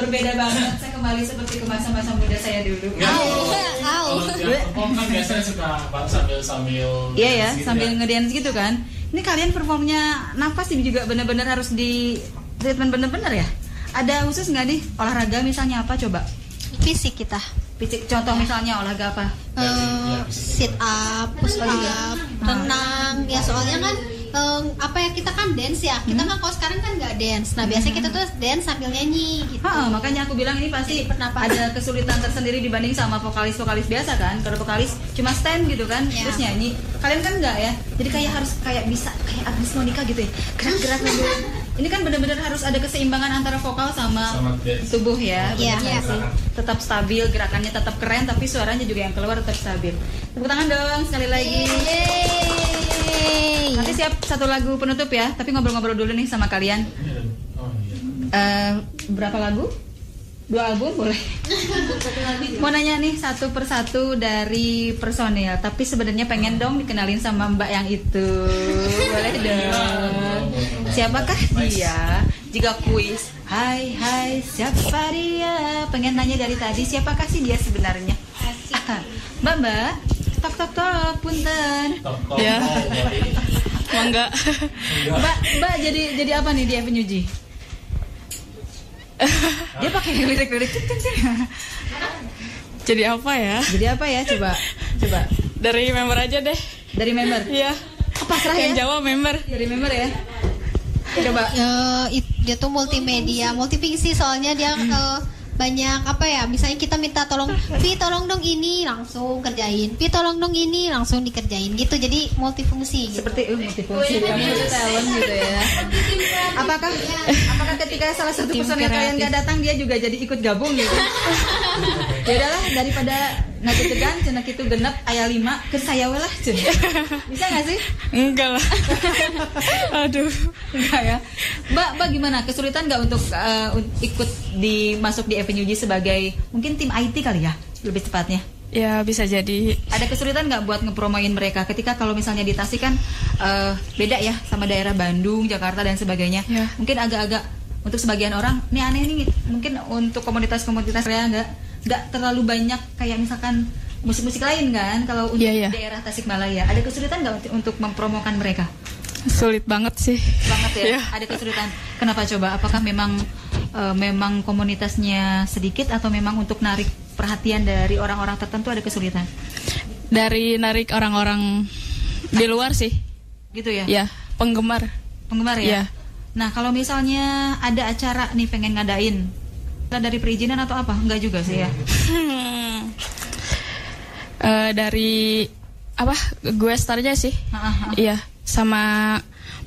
berbeda banget. Saya kembali seperti ke masa-masa muda saya dulu. Kalau dia perform kan biasanya suka sambil Iya ya, gitu sambil ya. ngedance gitu kan. Ini kalian performnya nafas ini juga benar-benar harus di treatment bener-bener ya. Ada khusus nggak nih olahraga misalnya apa coba? Fisik kita. Fisik, contoh misalnya olahraga apa? Sit up, push up, renang. Ya soalnya kan kita kan dance ya. Kita kan kalau sekarang kan nggak dance. Nah biasanya kita tuh dance sambil nyanyi gitu. Makanya aku bilang ini pasti Pernapasan. ada kesulitan tersendiri dibanding sama vokalis-vokalis biasa kan. Kalau vokalis cuma stand gitu kan, Ya. terus nyanyi. Kalian kan enggak ya. Jadi kayak harus bisa kayak Agnes Monica gitu ya. Gerak-gerak gitu. Ini kan benar-benar harus ada keseimbangan antara vokal sama dance. tubuh ya. Iya. Benar nggak sih? Tetap stabil, gerakannya tetap keren, tapi suaranya juga yang keluar tetap stabil. Tepuk tangan dong sekali lagi. Yeay. Nanti siap satu lagu penutup ya. Tapi ngobrol-ngobrol dulu nih sama kalian. Oh iya. Berapa lagu? 2 album boleh. Mau nanya nih satu persatu dari personil, tapi sebenarnya pengen dong dikenalin sama Mbak yang itu. Boleh dong. Siapakah dia? Jika kuis, hai siapa dia? Pengen nanya dari tadi, siapakah sih dia sebenarnya? Mbak, tok punten. Ya. Mangga. Mbak jadi apa nih di Avenue G? Dia pakai lirik-lirik. Jadi apa ya? Jadi apa ya? Coba. Dari member aja deh. Dari member. Iya. Pasrah Yang ya? Jawa member. Dari member ya. Coba. Dia tuh multimedia, multifungsi soalnya dia banyak apa ya, misalnya kita minta tolong tolong dong ini langsung kerjain, tolong dong ini langsung dikerjain gitu, jadi multifungsi gitu. Seperti multifungsi kamu talent gitu ya. Apakah ketika salah satu personil kalian nggak datang dia juga jadi ikut gabung gitu? Ya udahlah, daripada nanti tegan cenah kitu genep aya 5 ke saya we lah cenah. Bisa nggak sih? Enggak lah. Aduh. Enggak ya. Mbak gimana? Kesulitan nggak untuk ikut masuk di Avenue G sebagai mungkin tim IT kali ya, lebih tepatnya? Ya bisa jadi. Ada kesulitan nggak buat ngepromoin mereka ketika kalau misalnya di Tasik kan beda ya sama daerah Bandung, Jakarta dan sebagainya. Ya. Mungkin agak-agak untuk sebagian orang ini aneh nih, mungkin untuk komunitas-komunitas ya nggak terlalu banyak kayak misalkan musik-musik lain kan kalau untuk Iya. daerah Tasikmalaya. Ada kesulitan nggak untuk mempromokan mereka? Sulit banget sih. Banget ya. Iya. Ada kesulitan. Kenapa coba? Apakah memang komunitasnya sedikit atau memang untuk narik perhatian dari orang-orang tertentu ada kesulitan? Dari narik orang-orang di luar sih. Gitu ya? Ya, penggemar. Penggemar ya? Iya. Nah kalau misalnya ada acara nih pengen ngadain, dari perizinan atau apa? Enggak juga sih ya? Dari apa? Gue start aja sih. Iya, sama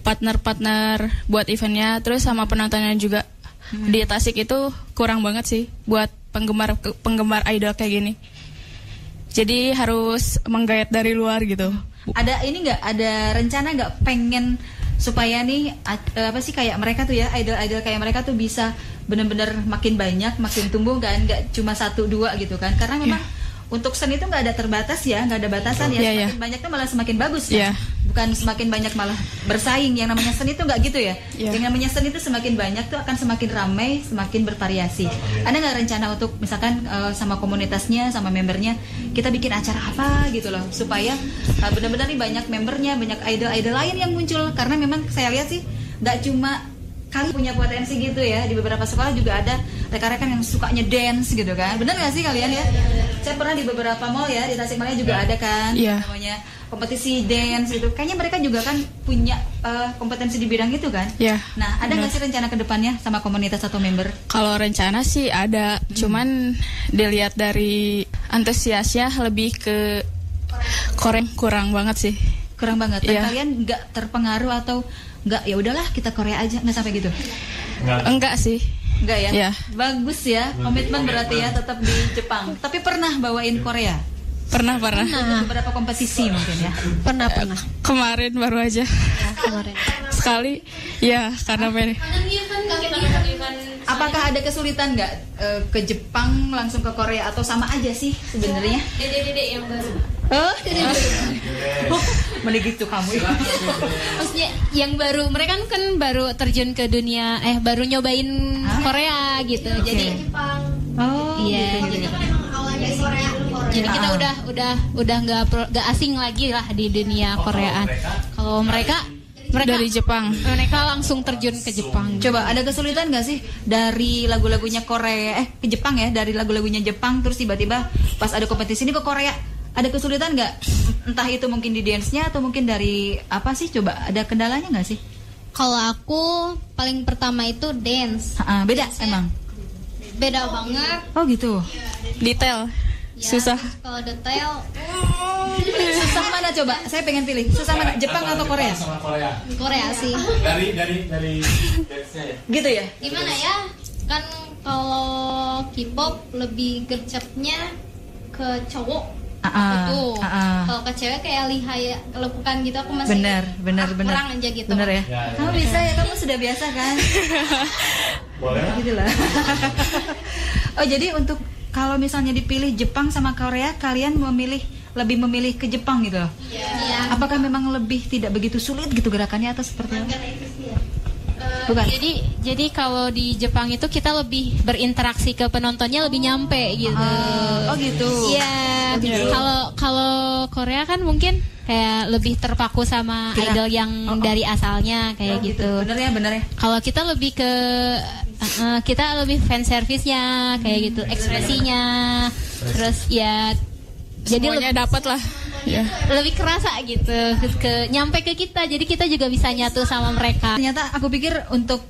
partner-partner buat eventnya, terus sama penontonnya juga. Di Tasik itu kurang banget sih buat penggemar idol kayak gini. Jadi harus menggayat dari luar gitu. Ada ini nggak? Ada rencana nggak pengen supaya nih apa sih kayak mereka tuh ya, idol-idol kayak mereka tuh bisa benar-benar makin banyak, makin tumbuh kan, nggak cuma 1-2 gitu kan? Karena memang untuk seni itu nggak ada terbatas ya, nggak ada batasan ya. Semakin banyak tuh malah semakin bagus kan? Bukan semakin banyak malah bersaing. Yang namanya seni itu nggak gitu ya? Yang namanya seni itu semakin banyak tuh akan semakin ramai, semakin bervariasi. Ada nggak rencana untuk misalkan sama komunitasnya, sama membernya, kita bikin acara apa gitu loh, supaya benar-benar nih banyak membernya, banyak idol-idol lain yang muncul. Karena memang saya lihat sih nggak cuma kali punya potensi gitu ya, di beberapa sekolah juga ada rekan-rekan yang sukanya dance gitu kan. Bener gak sih kalian ya? Saya pernah di beberapa mall ya di Tasikmalaya juga ada kan namanya kompetisi dance gitu. Kayaknya mereka juga kan punya kompetensi di bidang itu kan. Nah, ada nggak sih rencana ke depannya sama komunitas atau member? Kalau rencana sih ada, cuman dilihat dari antusiasnya lebih ke kurang banget sih. Kurang banget. Dan kalian nggak terpengaruh atau nggak ya udahlah kita Korea aja, nggak sampai gitu? Enggak sih. Enggak ya? Bagus ya, komitmen berarti ya tetap di Jepang. Tapi pernah bawain Korea? Pernah. Beberapa kompetisi mungkin ya? Pernah. Kemarin baru aja. Kemarin. Sekali. Ya, karena Apakah ada kesulitan nggak ke Jepang langsung ke Korea atau sama aja sih sebenarnya? Dede yang baru. Oh, Mending gitu kamu. Maksudnya yang baru mereka kan baru terjun ke dunia baru nyobain Korea gitu. Jadi Jepang. Oh, iya, gitu. Itu kan emang awalnya dari Korea. jadi kita udah nggak asing lagi lah di dunia Koreaan. Kalau mereka dari Jepang. mereka langsung terjun ke Jepang. Coba ada kesulitan nggak sih dari lagu-lagunya Korea ke Jepang ya, dari lagu-lagunya Jepang terus tiba-tiba pas ada kompetisi ini ke Korea, ada kesulitan nggak? Entah itu mungkin di dance-nya atau mungkin dari apa sih? Coba ada kendalanya nggak sih? Kalau aku paling pertama itu dance. Beda emang. Beda banget. Oh gitu. Detail. Ya, Susah. terus kalau detail Susah mana coba? Saya pengen pilih. Susah mana? Jepang atau Korea? Sama Korea. Korea sih. Dari dance-nya ya. Gitu ya? Gimana ya? Kan kalau K-pop lebih gercepnya ke cowok. Itu. Kalau ke cewek kayak lihai kelepukan gitu aku masih Benar. kurang aja gitu. Bener ya? Ya. Kamu bisa ya, kamu sudah biasa kan? Boleh. Gitu lah. Oh jadi untuk kalau misalnya dipilih Jepang sama Korea, kalian lebih memilih ke Jepang gitu loh? Iya. Apakah memang lebih tidak begitu sulit gitu gerakannya atau seperti apa? Bukan. Jadi kalau di Jepang itu kita lebih berinteraksi ke penontonnya lebih nyampe gitu. Oh gitu. Iya. Kalau Korea kan mungkin kayak lebih terpaku sama Gerak. idol yang dari asalnya kayak Oh, gitu. Bener ya. Kalau kita lebih ke kita lebih fan service-nya kayak gitu, ekspresinya. Terus ya jadi Semuanya dapat lah. Ya. lebih kerasa gitu nyampe ke kita, jadi kita juga bisa nyatu sama mereka. Ternyata aku pikir untuk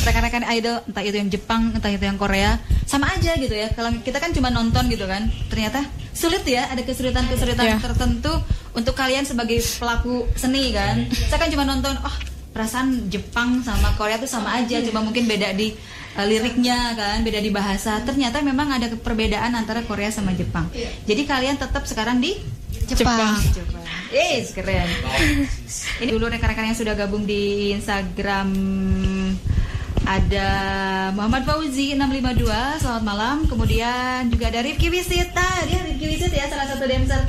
rekan-rekan idol, entah itu yang Jepang, entah itu yang Korea, sama aja gitu ya. Kalau kita kan cuma nonton gitu kan, ternyata sulit ya, ada kesulitan-kesulitan tertentu untuk kalian sebagai pelaku seni kan. Saya kan cuma nonton, perasaan Jepang sama Korea tuh sama aja, cuma mungkin beda di liriknya kan, beda di bahasa. Ternyata memang ada perbedaan antara Korea sama Jepang. Jadi kalian tetap sekarang di Jepang. Keren. Ini dulu rekan-rekan yang sudah gabung di Instagram. Ada Muhammad Fauzi 652, selamat malam. Kemudian juga ada Rifki Wisita. Dia Rifki Wisita ya, salah satu dancer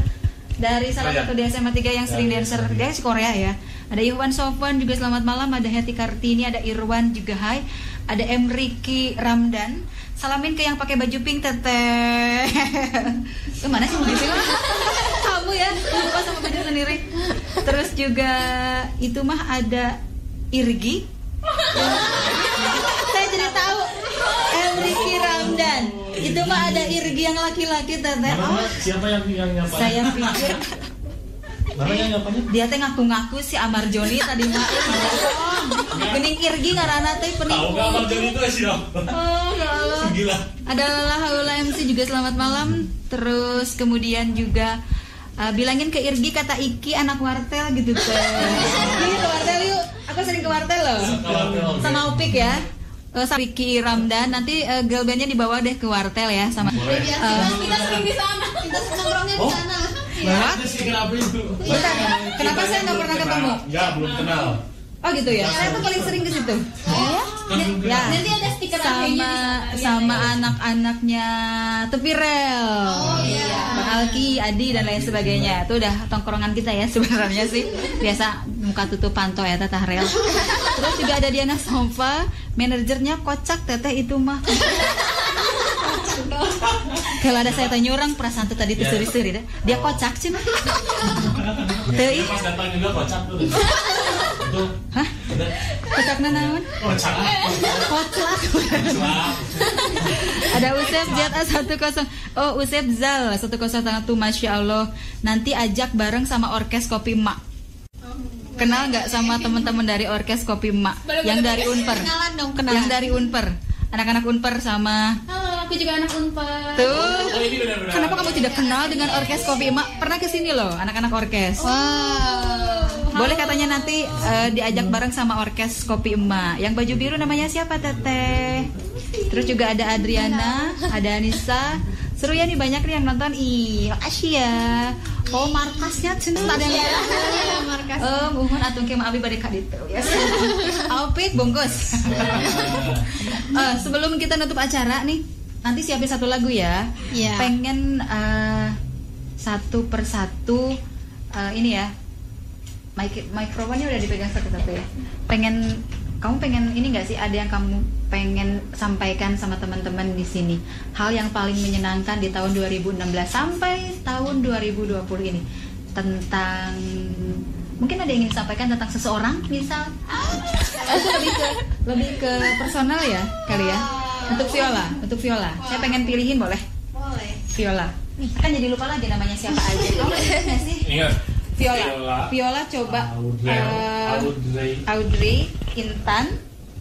dari salah satu di SMA 3 yang sering dancer. Dia si Korea ya. Ada Iwan Sofwan juga selamat malam. Ada Heti Kartini, ada Irwan juga hai. Ada M. Riki Ramdan. Salamin ke yang pakai baju pink, teteh. Mana sih begitu? Kamu ya, lupa sama baju sendiri. Terus juga itu mah ada Irgi. Saya jadi tahu M. Riki Ramdan. Itu mah ada Irgi yang laki-laki, teteh. Siapa yang nyapa? Saya pikir Namanya nyapanya? dia teh ngaku-ngaku si Amar Joni tadi mah. Gening Irgi ngaranna teh penipu. Tahu nggak Bang Joni itu siapa? Oh, ya Allah. Gila. Ada Lahaula MC juga selamat malam. Terus kemudian juga bilangin ke Irgi kata Iki anak wartel gitu teh. Iki ke wartel yuk. Aku sering ke wartel loh. Sama Upik ya. Sama Riki Ramdan. Nanti girl bandnya dibawa deh ke wartel ya sama. Kita sering di sana. Kita nongkrongnya di sana. What? itu. Bentar, kenapa saya nggak pernah ketemu? Ya, belum kenal. Oh gitu ya. Saya tuh paling sering ke situ. Ya. Nanti ada stiker Sama anak-anaknya Tepirel. Oh iya. Bang Alki, Adi dan lain sebagainya. Itu udah tongkrongan kita ya sebenarnya sih. Biasa muka tutup panto ya Teteh Rel. Terus juga ada Diana Sompa, manajernya kocak teteh itu mah. Kalau ada saya tanya orang perasaan tuh tadi tuh seri-seri deh. Dia kocak sih mah. Teu Pas datang juga kocak tuh. Itu. Hah? Kocakna naon? Kocak. Kocak. Ada Usep Jet A10. Oh, Usep Zal 101, Masya Allah. Nanti ajak bareng sama Orkes Kopi Mak. Kenal nggak sama teman-teman dari Orkes Kopi Mak? Yang dari Unper. Kenalan dong, kenalan. Yang dari Unper. Anak-anak Unper sama. Halo, aku juga anak Unpad. Tuh. Oh, ini benar-benar. Kenapa kamu tidak kenal dengan Orkes Kopi Mak? Pernah kesini loh, anak-anak Orkes. Wow. Boleh katanya nanti diajak bareng sama Orkes Kopi Emak. Yang baju biru namanya siapa, Teteh? Terus juga ada Adriana, ada Anissa. Seru ya nih, banyak nih yang nonton. Ih, makasih ya. Oh, markasnya cina ada yang markas. Muhun atung ke abi bade ka ditu ya. Aupik bungkus. Sebelum kita nutup acara nih, nanti siapin satu lagu ya. Iya. Pengen satu persatu ini ya. mikrofonnya udah dipegang satu-satu ya. Kamu pengen ini nggak sih, ada yang kamu pengen sampaikan sama teman-teman di sini, hal yang paling menyenangkan di tahun 2016 sampai tahun 2020 ini, tentang mungkin ada yang ingin disampaikan tentang seseorang misal, itu lebih ke personal ya kali ya. Untuk Viola, saya pengen pilihin boleh Viola, kan jadi lupa lagi namanya siapa aja. Kamu ingat nggak sih? Ingat. Viola coba Audrey, Intan.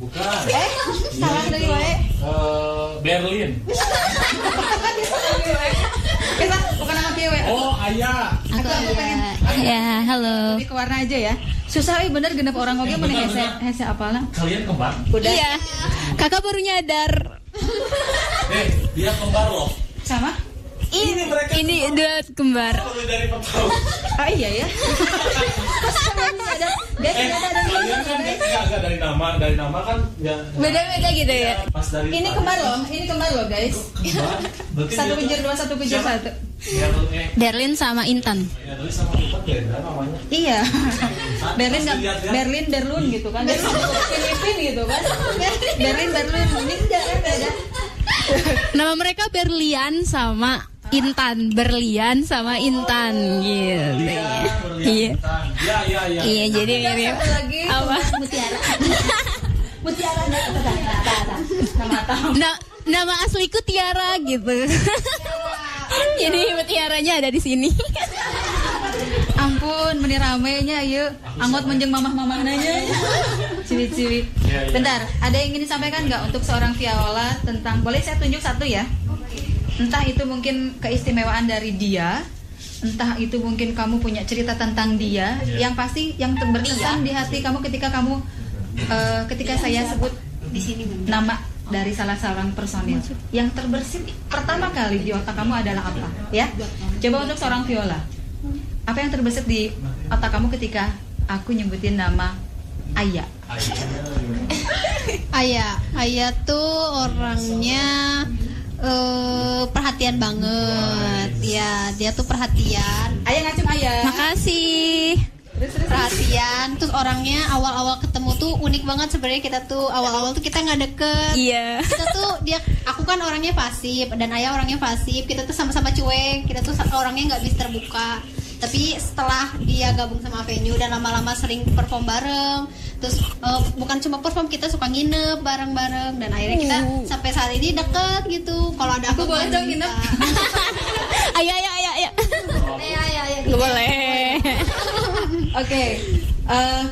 Bukan. Salah dari wae. Berlin. Kita bukan nama cewek. Oh, Ayah. Aku pengen. Ya, halo. Lebih ke warna aja ya. Susah bener genep orang oge mun hese apalna. Kalian kembar? Udah. Iya. Kakak baru nyadar. Dia kembar loh. Sama? Ini dua kembar. Lebih dari 4 tahun. Oh iya ya. Kalian kan agak dari nama kan ya. Beda-beda gitu ya. Pas dari Ini kembar loh guys. Kembar. 1 bujur 2, 1 bujur 1. Berlin sama Intan. Ya, dari sama kita beda namanya. Iya. Berlin gitu kan. Dari Filipin gitu kan. Berlin ini enggak beda. Nama mereka Berlian sama Intan, Berlian sama Intan gitu. Iya. Iya, jadi mirip. Apa? Mutiara. Nama asliku Tiara gitu. Jadi mutiaranya ada di sini. Ampun, meni ramenya yuk. Anggot menjeng mamah-mamah nanya. Ciwi-ciwi. Bentar, ada yang ingin disampaikan nggak untuk seorang Viola tentang, boleh saya tunjuk satu ya? Entah itu mungkin keistimewaan dari dia, entah itu mungkin kamu punya cerita tentang dia, yang pasti yang berkesan di hati kamu ketika kamu ketika saya sebut di sini nama dari salah seorang personil, yang terbersit pertama kali di otak kamu adalah apa? Ya, coba untuk seorang Viola, apa yang terbersit di otak kamu ketika aku nyebutin nama Ayah? Ayah tuh orangnya perhatian banget. Ya, dia tuh perhatian. Ayah ngacung Ayah. Makasih. Perhatian. Terus orangnya awal-awal ketemu tuh unik banget sebenarnya. Kita tuh awal-awal tuh kita nggak deket. Iya. Kita tuh aku kan orangnya pasif dan Ayah orangnya pasif. Kita tuh sama-sama cuek. Kita tuh orangnya nggak bisa terbuka. Tapi setelah dia gabung sama Venue dan lama-lama sering perform bareng, terus bukan cuma perform, kita suka nginep bareng-bareng dan akhirnya kita sampai saat ini deket gitu. Kalau ada aku boleh dong nginep. Ayo. Gak boleh. Oke,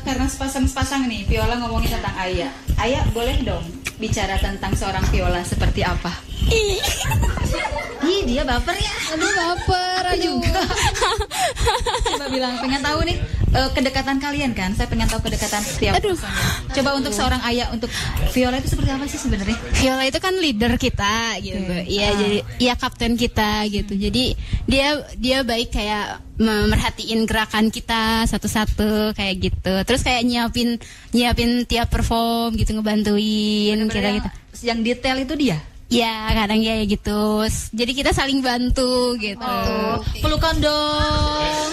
karena sepasang nih, Viola ngomongin tentang Ayah. Ayah boleh dong bicara tentang seorang Viola seperti apa? Ih, dia baper ya. Aduh, baper. Juga. Coba bilang, pengen tahu nih kedekatan kalian kan? Saya pengen tahu kedekatan setiap personil. Coba untuk seorang Ayah, untuk Viola itu seperti apa sih sebenarnya? Viola itu kan leader kita gitu. Iya, jadi iya kapten kita gitu. Jadi dia baik, kayak merhatiin gerakan kita satu-satu kayak gitu. Terus kayak nyiapin tiap perform gitu, ngebantuin kita gitu. Yang detail itu dia? Ya, kadang ya gitu. Jadi kita saling bantu gitu. Pelukan dong.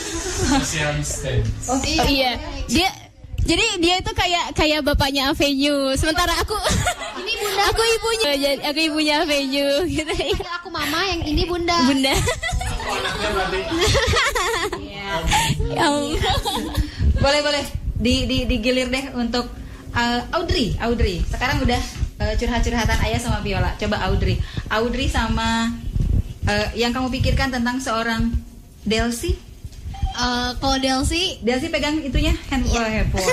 Oh iya. Dia itu kayak bapaknya Venue. Sementara aku ini bunda. Aku ibunya Venue gitu. Aku mama, yang ini bunda. Bunda. Aku anaknya berarti. Boleh digilir deh untuk Audrey. Sekarang udah curhat-curhatan Ayah sama Viola. Coba Audrey sama yang kamu pikirkan tentang seorang Delsi. Kalau Delsi pegang itunya handphone.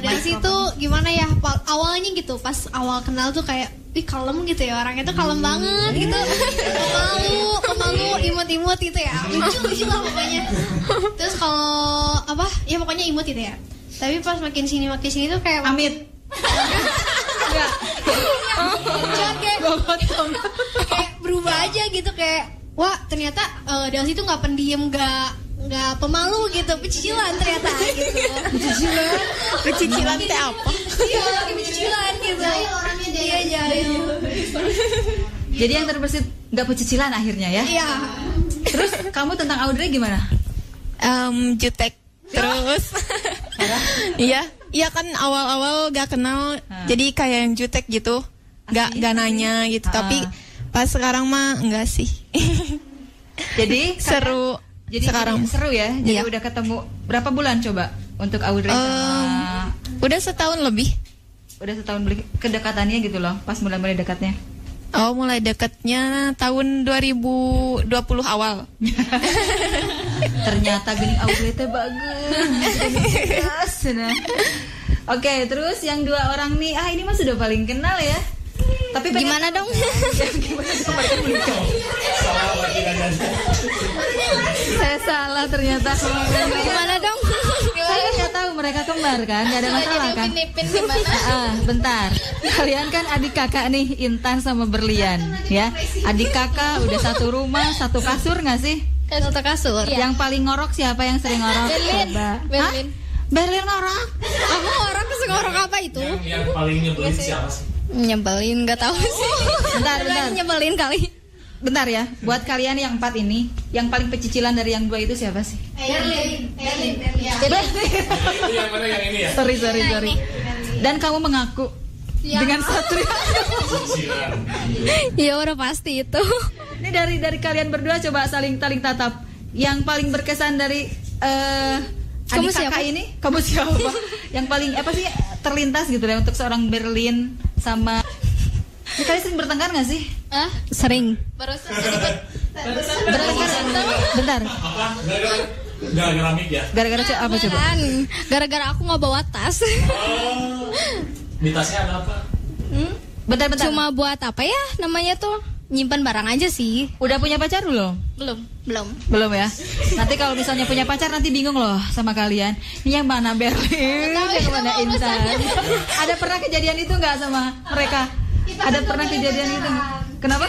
Delsi tuh gimana ya, awalnya gitu, pas awal kenal tuh kayak kalem gitu ya, orangnya tuh kalem banget gitu. Pemalu, imut-imut gitu ya, lucu lah pokoknya. Terus kalau ya pokoknya imut gitu ya. Tapi pas makin sini tuh kayak Amit. Enggak. Kayak berubah aja gitu, kayak wah ternyata Delsi tuh nggak pendiam, nggak pemalu gitu, pecicilan ternyata gitu. Pecicilan teh apa? Iya, lagi pecicilan gitu. Orangnya dia jahil. Jadi yang terbersit nggak pecicilan akhirnya ya? Iya. Terus kamu tentang Audrey gimana? Jutek terus. Iya kan awal-awal gak kenal, jadi kayak yang jutek gitu, gak nanya gitu. Tapi pas sekarang mah enggak sih. Jadi seru. Jadi sekarang seru ya. Jadi udah ketemu berapa bulan coba untuk Audrey sama? Udah setahun lebih. Udah setahun lebih kedekatannya gitu loh. Pas mulai dekatnya. Oh, mulai dekatnya tahun 2020 awal. Ternyata gini Audrey teh bagus. Nah. Oke, terus yang 2 orang nih, ini mah sudah paling kenal ya. Tapi gimana dong? Saya salah ternyata. Gimana dong? Saya nggak tahu mereka kembar kan, nggak ada masalah kan? Bentar, kalian kan adik kakak nih, Intan sama Berlian, ya. Adik kakak udah satu rumah, satu kasur nggak sih? Satu kasur. Yang paling ngorok siapa yang sering ngorok? Berlin. Berlin ngorok? Aku ngorok ngorok apa itu? Yang paling nyebelin siapa sih? Nyebelin nggak tahu sih. Bentar. Nyebelin kali. Bentar ya, buat kalian yang 4 ini, yang paling pecicilan dari yang 2 itu siapa sih? Berlin. Itu yang mana yang ini ya? Sorry. Dan kamu mengaku dengan Satria. Ya udah pasti itu. Ini dari kalian berdua coba saling tatap. Yang paling berkesan dari Kamu adik kakak siapa? ini, kamu siapa? Yang paling apa sih terlintas gitu ya untuk seorang Berlin sama. Ini kalian sering bertengkar nggak sih? Sering. Bertengkar. Bentar. Apa? Gara-gara mic ya? Gara-gara apa coba? Gara-gara aku nggak bawa tas. Di tasnya ada apa? Bentar. Cuma buat apa ya namanya tuh? Nyimpan barang aja sih. Udah punya pacar belum? Belum Ya. Nanti kalau misalnya punya pacar nanti bingung loh sama kalian. Ini yang mana Berlin, yang mana Intan. Ada pernah kejadian itu nggak sama mereka? Ada pernah kejadian itu? Kenapa?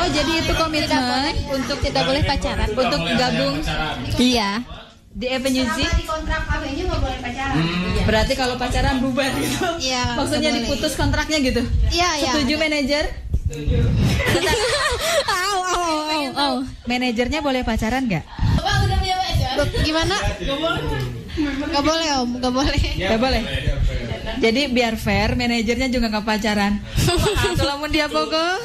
Oh, jadi itu komitmen untuk tidak boleh pacaran. Untuk gabung. Iya. Di Avenue Z. Di kontrak AB-nya nggak boleh pacaran. Berarti kalau pacaran bubar gitu. Iya. Maksudnya diputus kontraknya gitu. Iya. Setuju manajer? Manajernya boleh pacaran nggak? Gimana? Gak boleh om, gak boleh. Gak boleh. Jadi biar fair, manajernya juga nggak pacaran. Kalau mau dia pokok.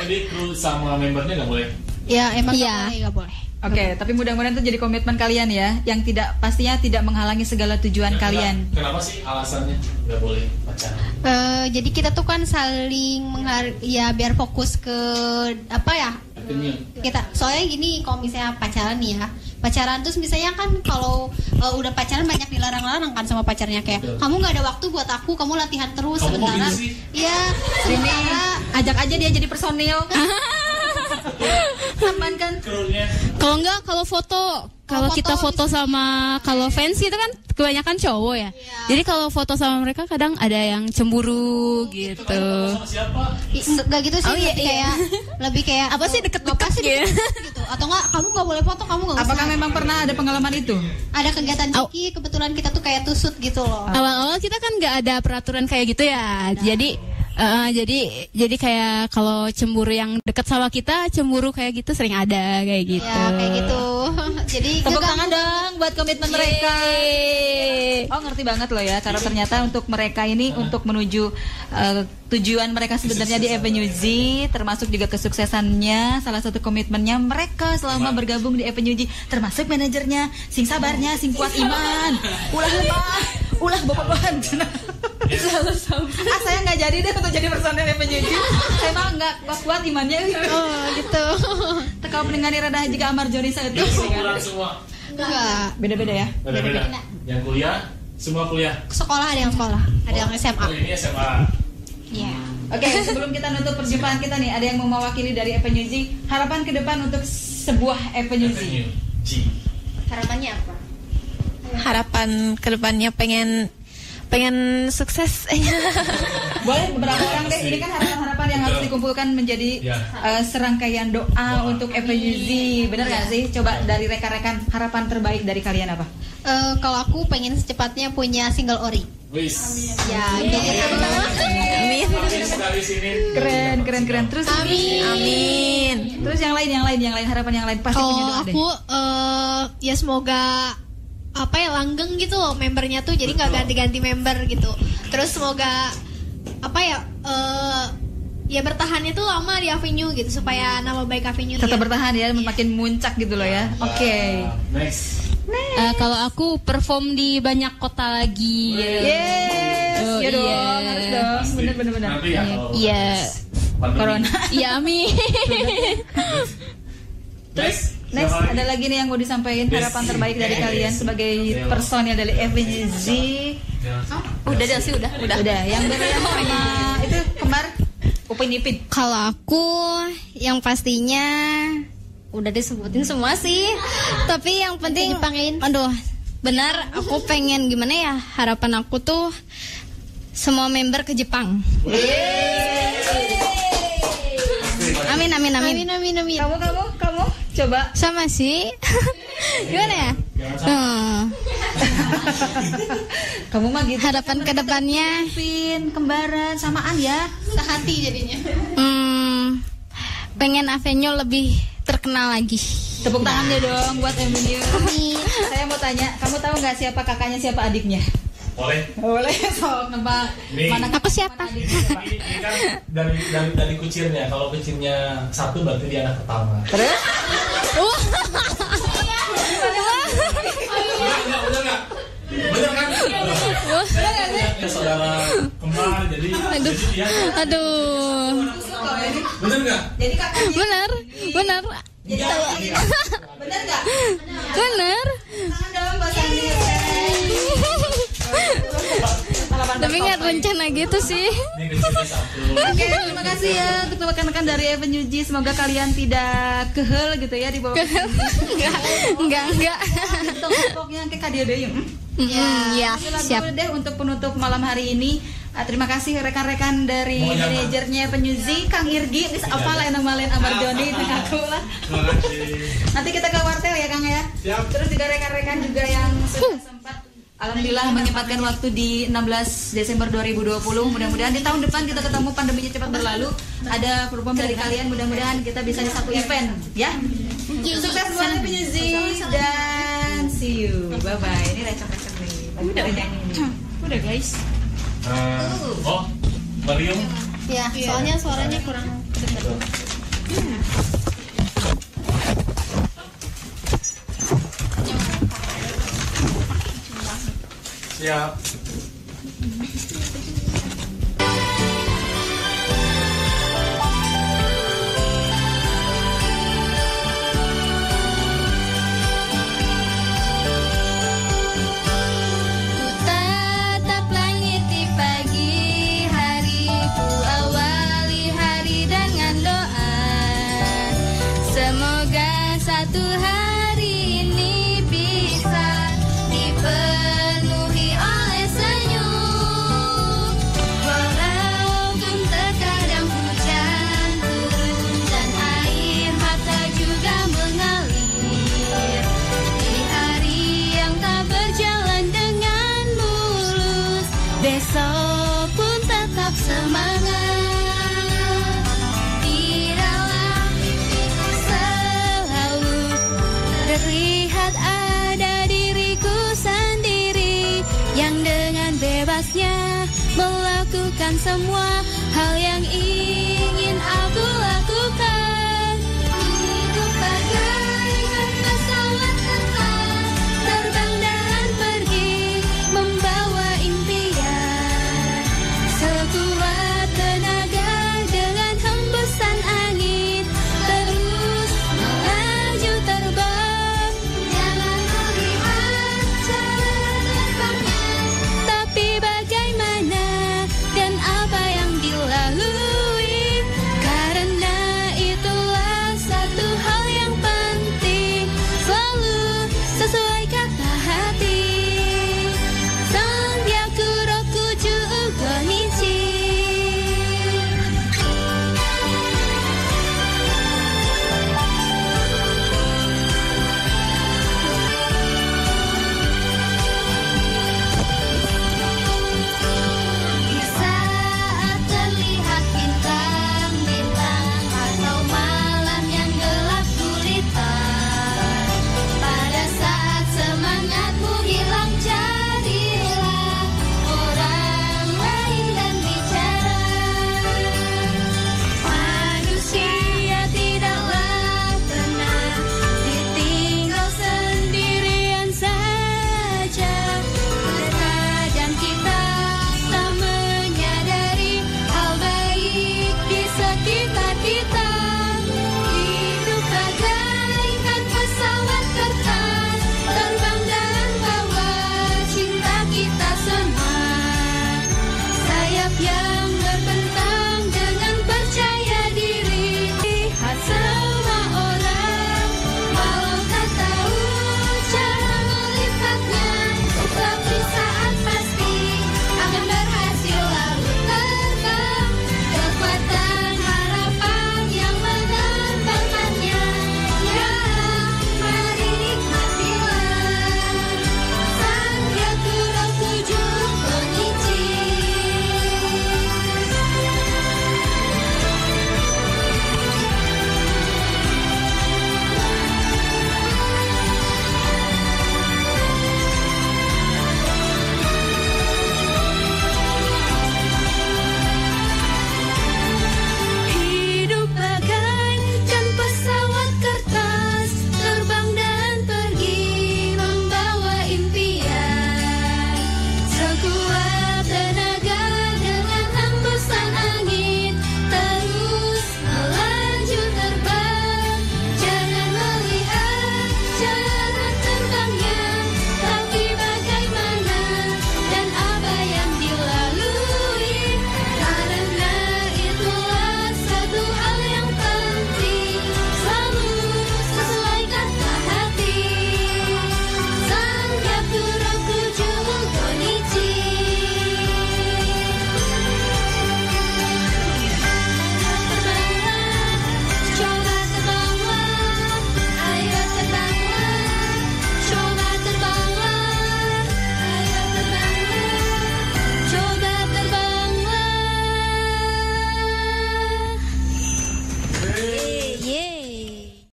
Jadi kru sama membernya nggak boleh. Ya emang gak boleh. Oke, tapi mudah-mudahan itu jadi komitmen kalian ya, yang pastinya tidak menghalangi segala tujuan kalian. Kenapa sih alasannya nggak boleh pacaran? Jadi kita tuh kan saling biar fokus ke apa ya? Kita soalnya gini, kalau misalnya pacaran nih ya, pacaran terus misalnya kan kalau udah pacaran banyak dilarang-larang kan sama pacarnya, kayak kamu nggak ada waktu buat aku, kamu latihan terus. Sementara sementara ajak aja dia jadi personil. Aman kan? Kalau enggak, kalau foto, kalau kita foto sama, kalau fans itu kan kebanyakan cowok ya. Jadi kalau foto sama mereka kadang ada yang cemburu gitu. Gak gitu sih, lebih kayak apa sih deket-deket gitu. Atau enggak, kamu nggak boleh foto, kamu nggak usah. Apakah memang pernah ada pengalaman itu? Ada kegiatan Ciki, kebetulan kita tuh kayak tusut gitu loh. Awal-awal kita kan nggak ada peraturan kayak gitu ya. Jadi kayak kalau cemburu yang deket sama kita, cemburu kayak gitu sering ada kayak gitu. Ya kayak gitu. Jadi tepuk tangan dong buat komitmen mereka. Oh, ngerti banget loh ya, cara ternyata untuk mereka ini untuk menuju tujuan mereka sebenarnya di Avenue Z, termasuk juga kesuksesannya. Salah satu komitmennya mereka selama bergabung di Avenue Z, termasuk manajernya, sing sabarnya, sing kuat iman, ulah lemah, ulah bobogohan. Saya nggak jadi deh untuk jadi personel Avenue Z. Saya mah nggak kuat imannya. Oh gitu. Tekau pendengar rada juga Amar Joni saya itu. Semua. Enggak. Beda-beda ya. Beda-beda. Yang kuliah, semua kuliah. Sekolah ada yang sekolah, ada yang SMA. Oh, ini SMA. Iya. Oke, sebelum kita nutup perjumpaan kita nih, ada yang mau mewakili dari Avenue Z, harapan ke depan untuk sebuah Avenue Z. Harapannya apa? Harapan kedepannya pengen sukses. Boleh beberapa orang deh, ini kan harapan-harapan yang harus dikumpulkan menjadi serangkaian doa untuk Avenue Z, bener gak sih? Coba dari rekan-rekan, harapan terbaik dari kalian apa? Kalau aku pengen secepatnya punya single ori. Wis. Ya, gitu. Amin. Dari sini. Keren. Terus Amin. Terus yang lain harapan yang lain pasti punya doa deh. Aku ya semoga apa ya langgeng gitu loh membernya tuh, jadi nggak ganti-ganti member gitu. Terus semoga apa ya ya bertahannya tuh lama di Avenue gitu supaya nama baik Avenue Tetap bertahan ya, makin muncak gitu loh ya. Oke. Next. Kalau aku perform di banyak kota lagi. Yes. Oh, Ya dong, iya. harus dong. Bener. Nanti ya kalau Iya. Corona. Iya, amin. Next. Next, ada lagi nih yang mau disampaikan harapan terbaik dari kalian sebagai personil dari FNZ. Udah sih, udah. Yang Berian sama itu kembar Upin Ipin. Kalau aku yang pastinya udah disebutin semua sih. Tapi yang penting aduh, benar aku pengen gimana ya? Harapan aku tuh semua member ke Jepang. Amin. Kamu coba. Sama sih. Gimana ya? Kamu mah gitu. Harapan ke depannya Ipin, kembaran, samaan ya. sehati jadinya. Pengen Avenue lebih terkenal lagi. Tepuk tangannya dong buat Avenue. Saya mau tanya, kamu tahu nggak siapa kakaknya, siapa adiknya? Boleh. Sok nebak. Nih. Mana Aku siapa? Ini kan dari kucirnya. Kalau kucirnya satu berarti dia anak pertama. Terus? Bener kan? Ya saudara kembar jadi dia. Aduh. Bener nggak? Jadi kakaknya. Benar. Jadi kakaknya. Bener nggak? Benar. Tangan dong Mbak Sandi. Tapi nggak rencana gitu sih. Ini kucirnya satu. Oke, terima kasih ya untuk rekan-rekan dari Avenue G. Semoga kalian tidak kehel gitu ya di bawah. Enggak. Pokoknya kayak kadia deh. Ya, siap. Lagu deh untuk penutup malam hari ini. Terima kasih rekan-rekan dari manajernya Avenue Z, Kang Irgi. Ini apalah yang namanya Amar Joni itu aku lah. Nanti kita ke wartel ya Kang ya. Terus juga rekan-rekan juga yang sudah sempat alhamdulillah menyempatkan waktu di 16 Desember 2020. Mudah-mudahan di tahun depan kita ketemu, pandeminya cepat berlalu. Ada perform dari kalian, mudah-mudahan kita bisa di satu event ya. Sukses buat Avenue Z dan see you. Bye bye. Ini recok-recok nih. Udah guys. Mariam. Ya, soalnya suaranya kurang kedengeran. Siap. Tatap langit di pagi hari, ku awali hari dengan doa. Semoga satu hari ini bisa dipenuhi oleh senyum. Walaupun terkadang hujan turun dan air mata juga mengalir, di hari yang tak berjalan dengan mulus, besok pun tetap semangat. Tidaklah selalu terlihat ada diriku sendiri yang dengan bebasnya melakukan semua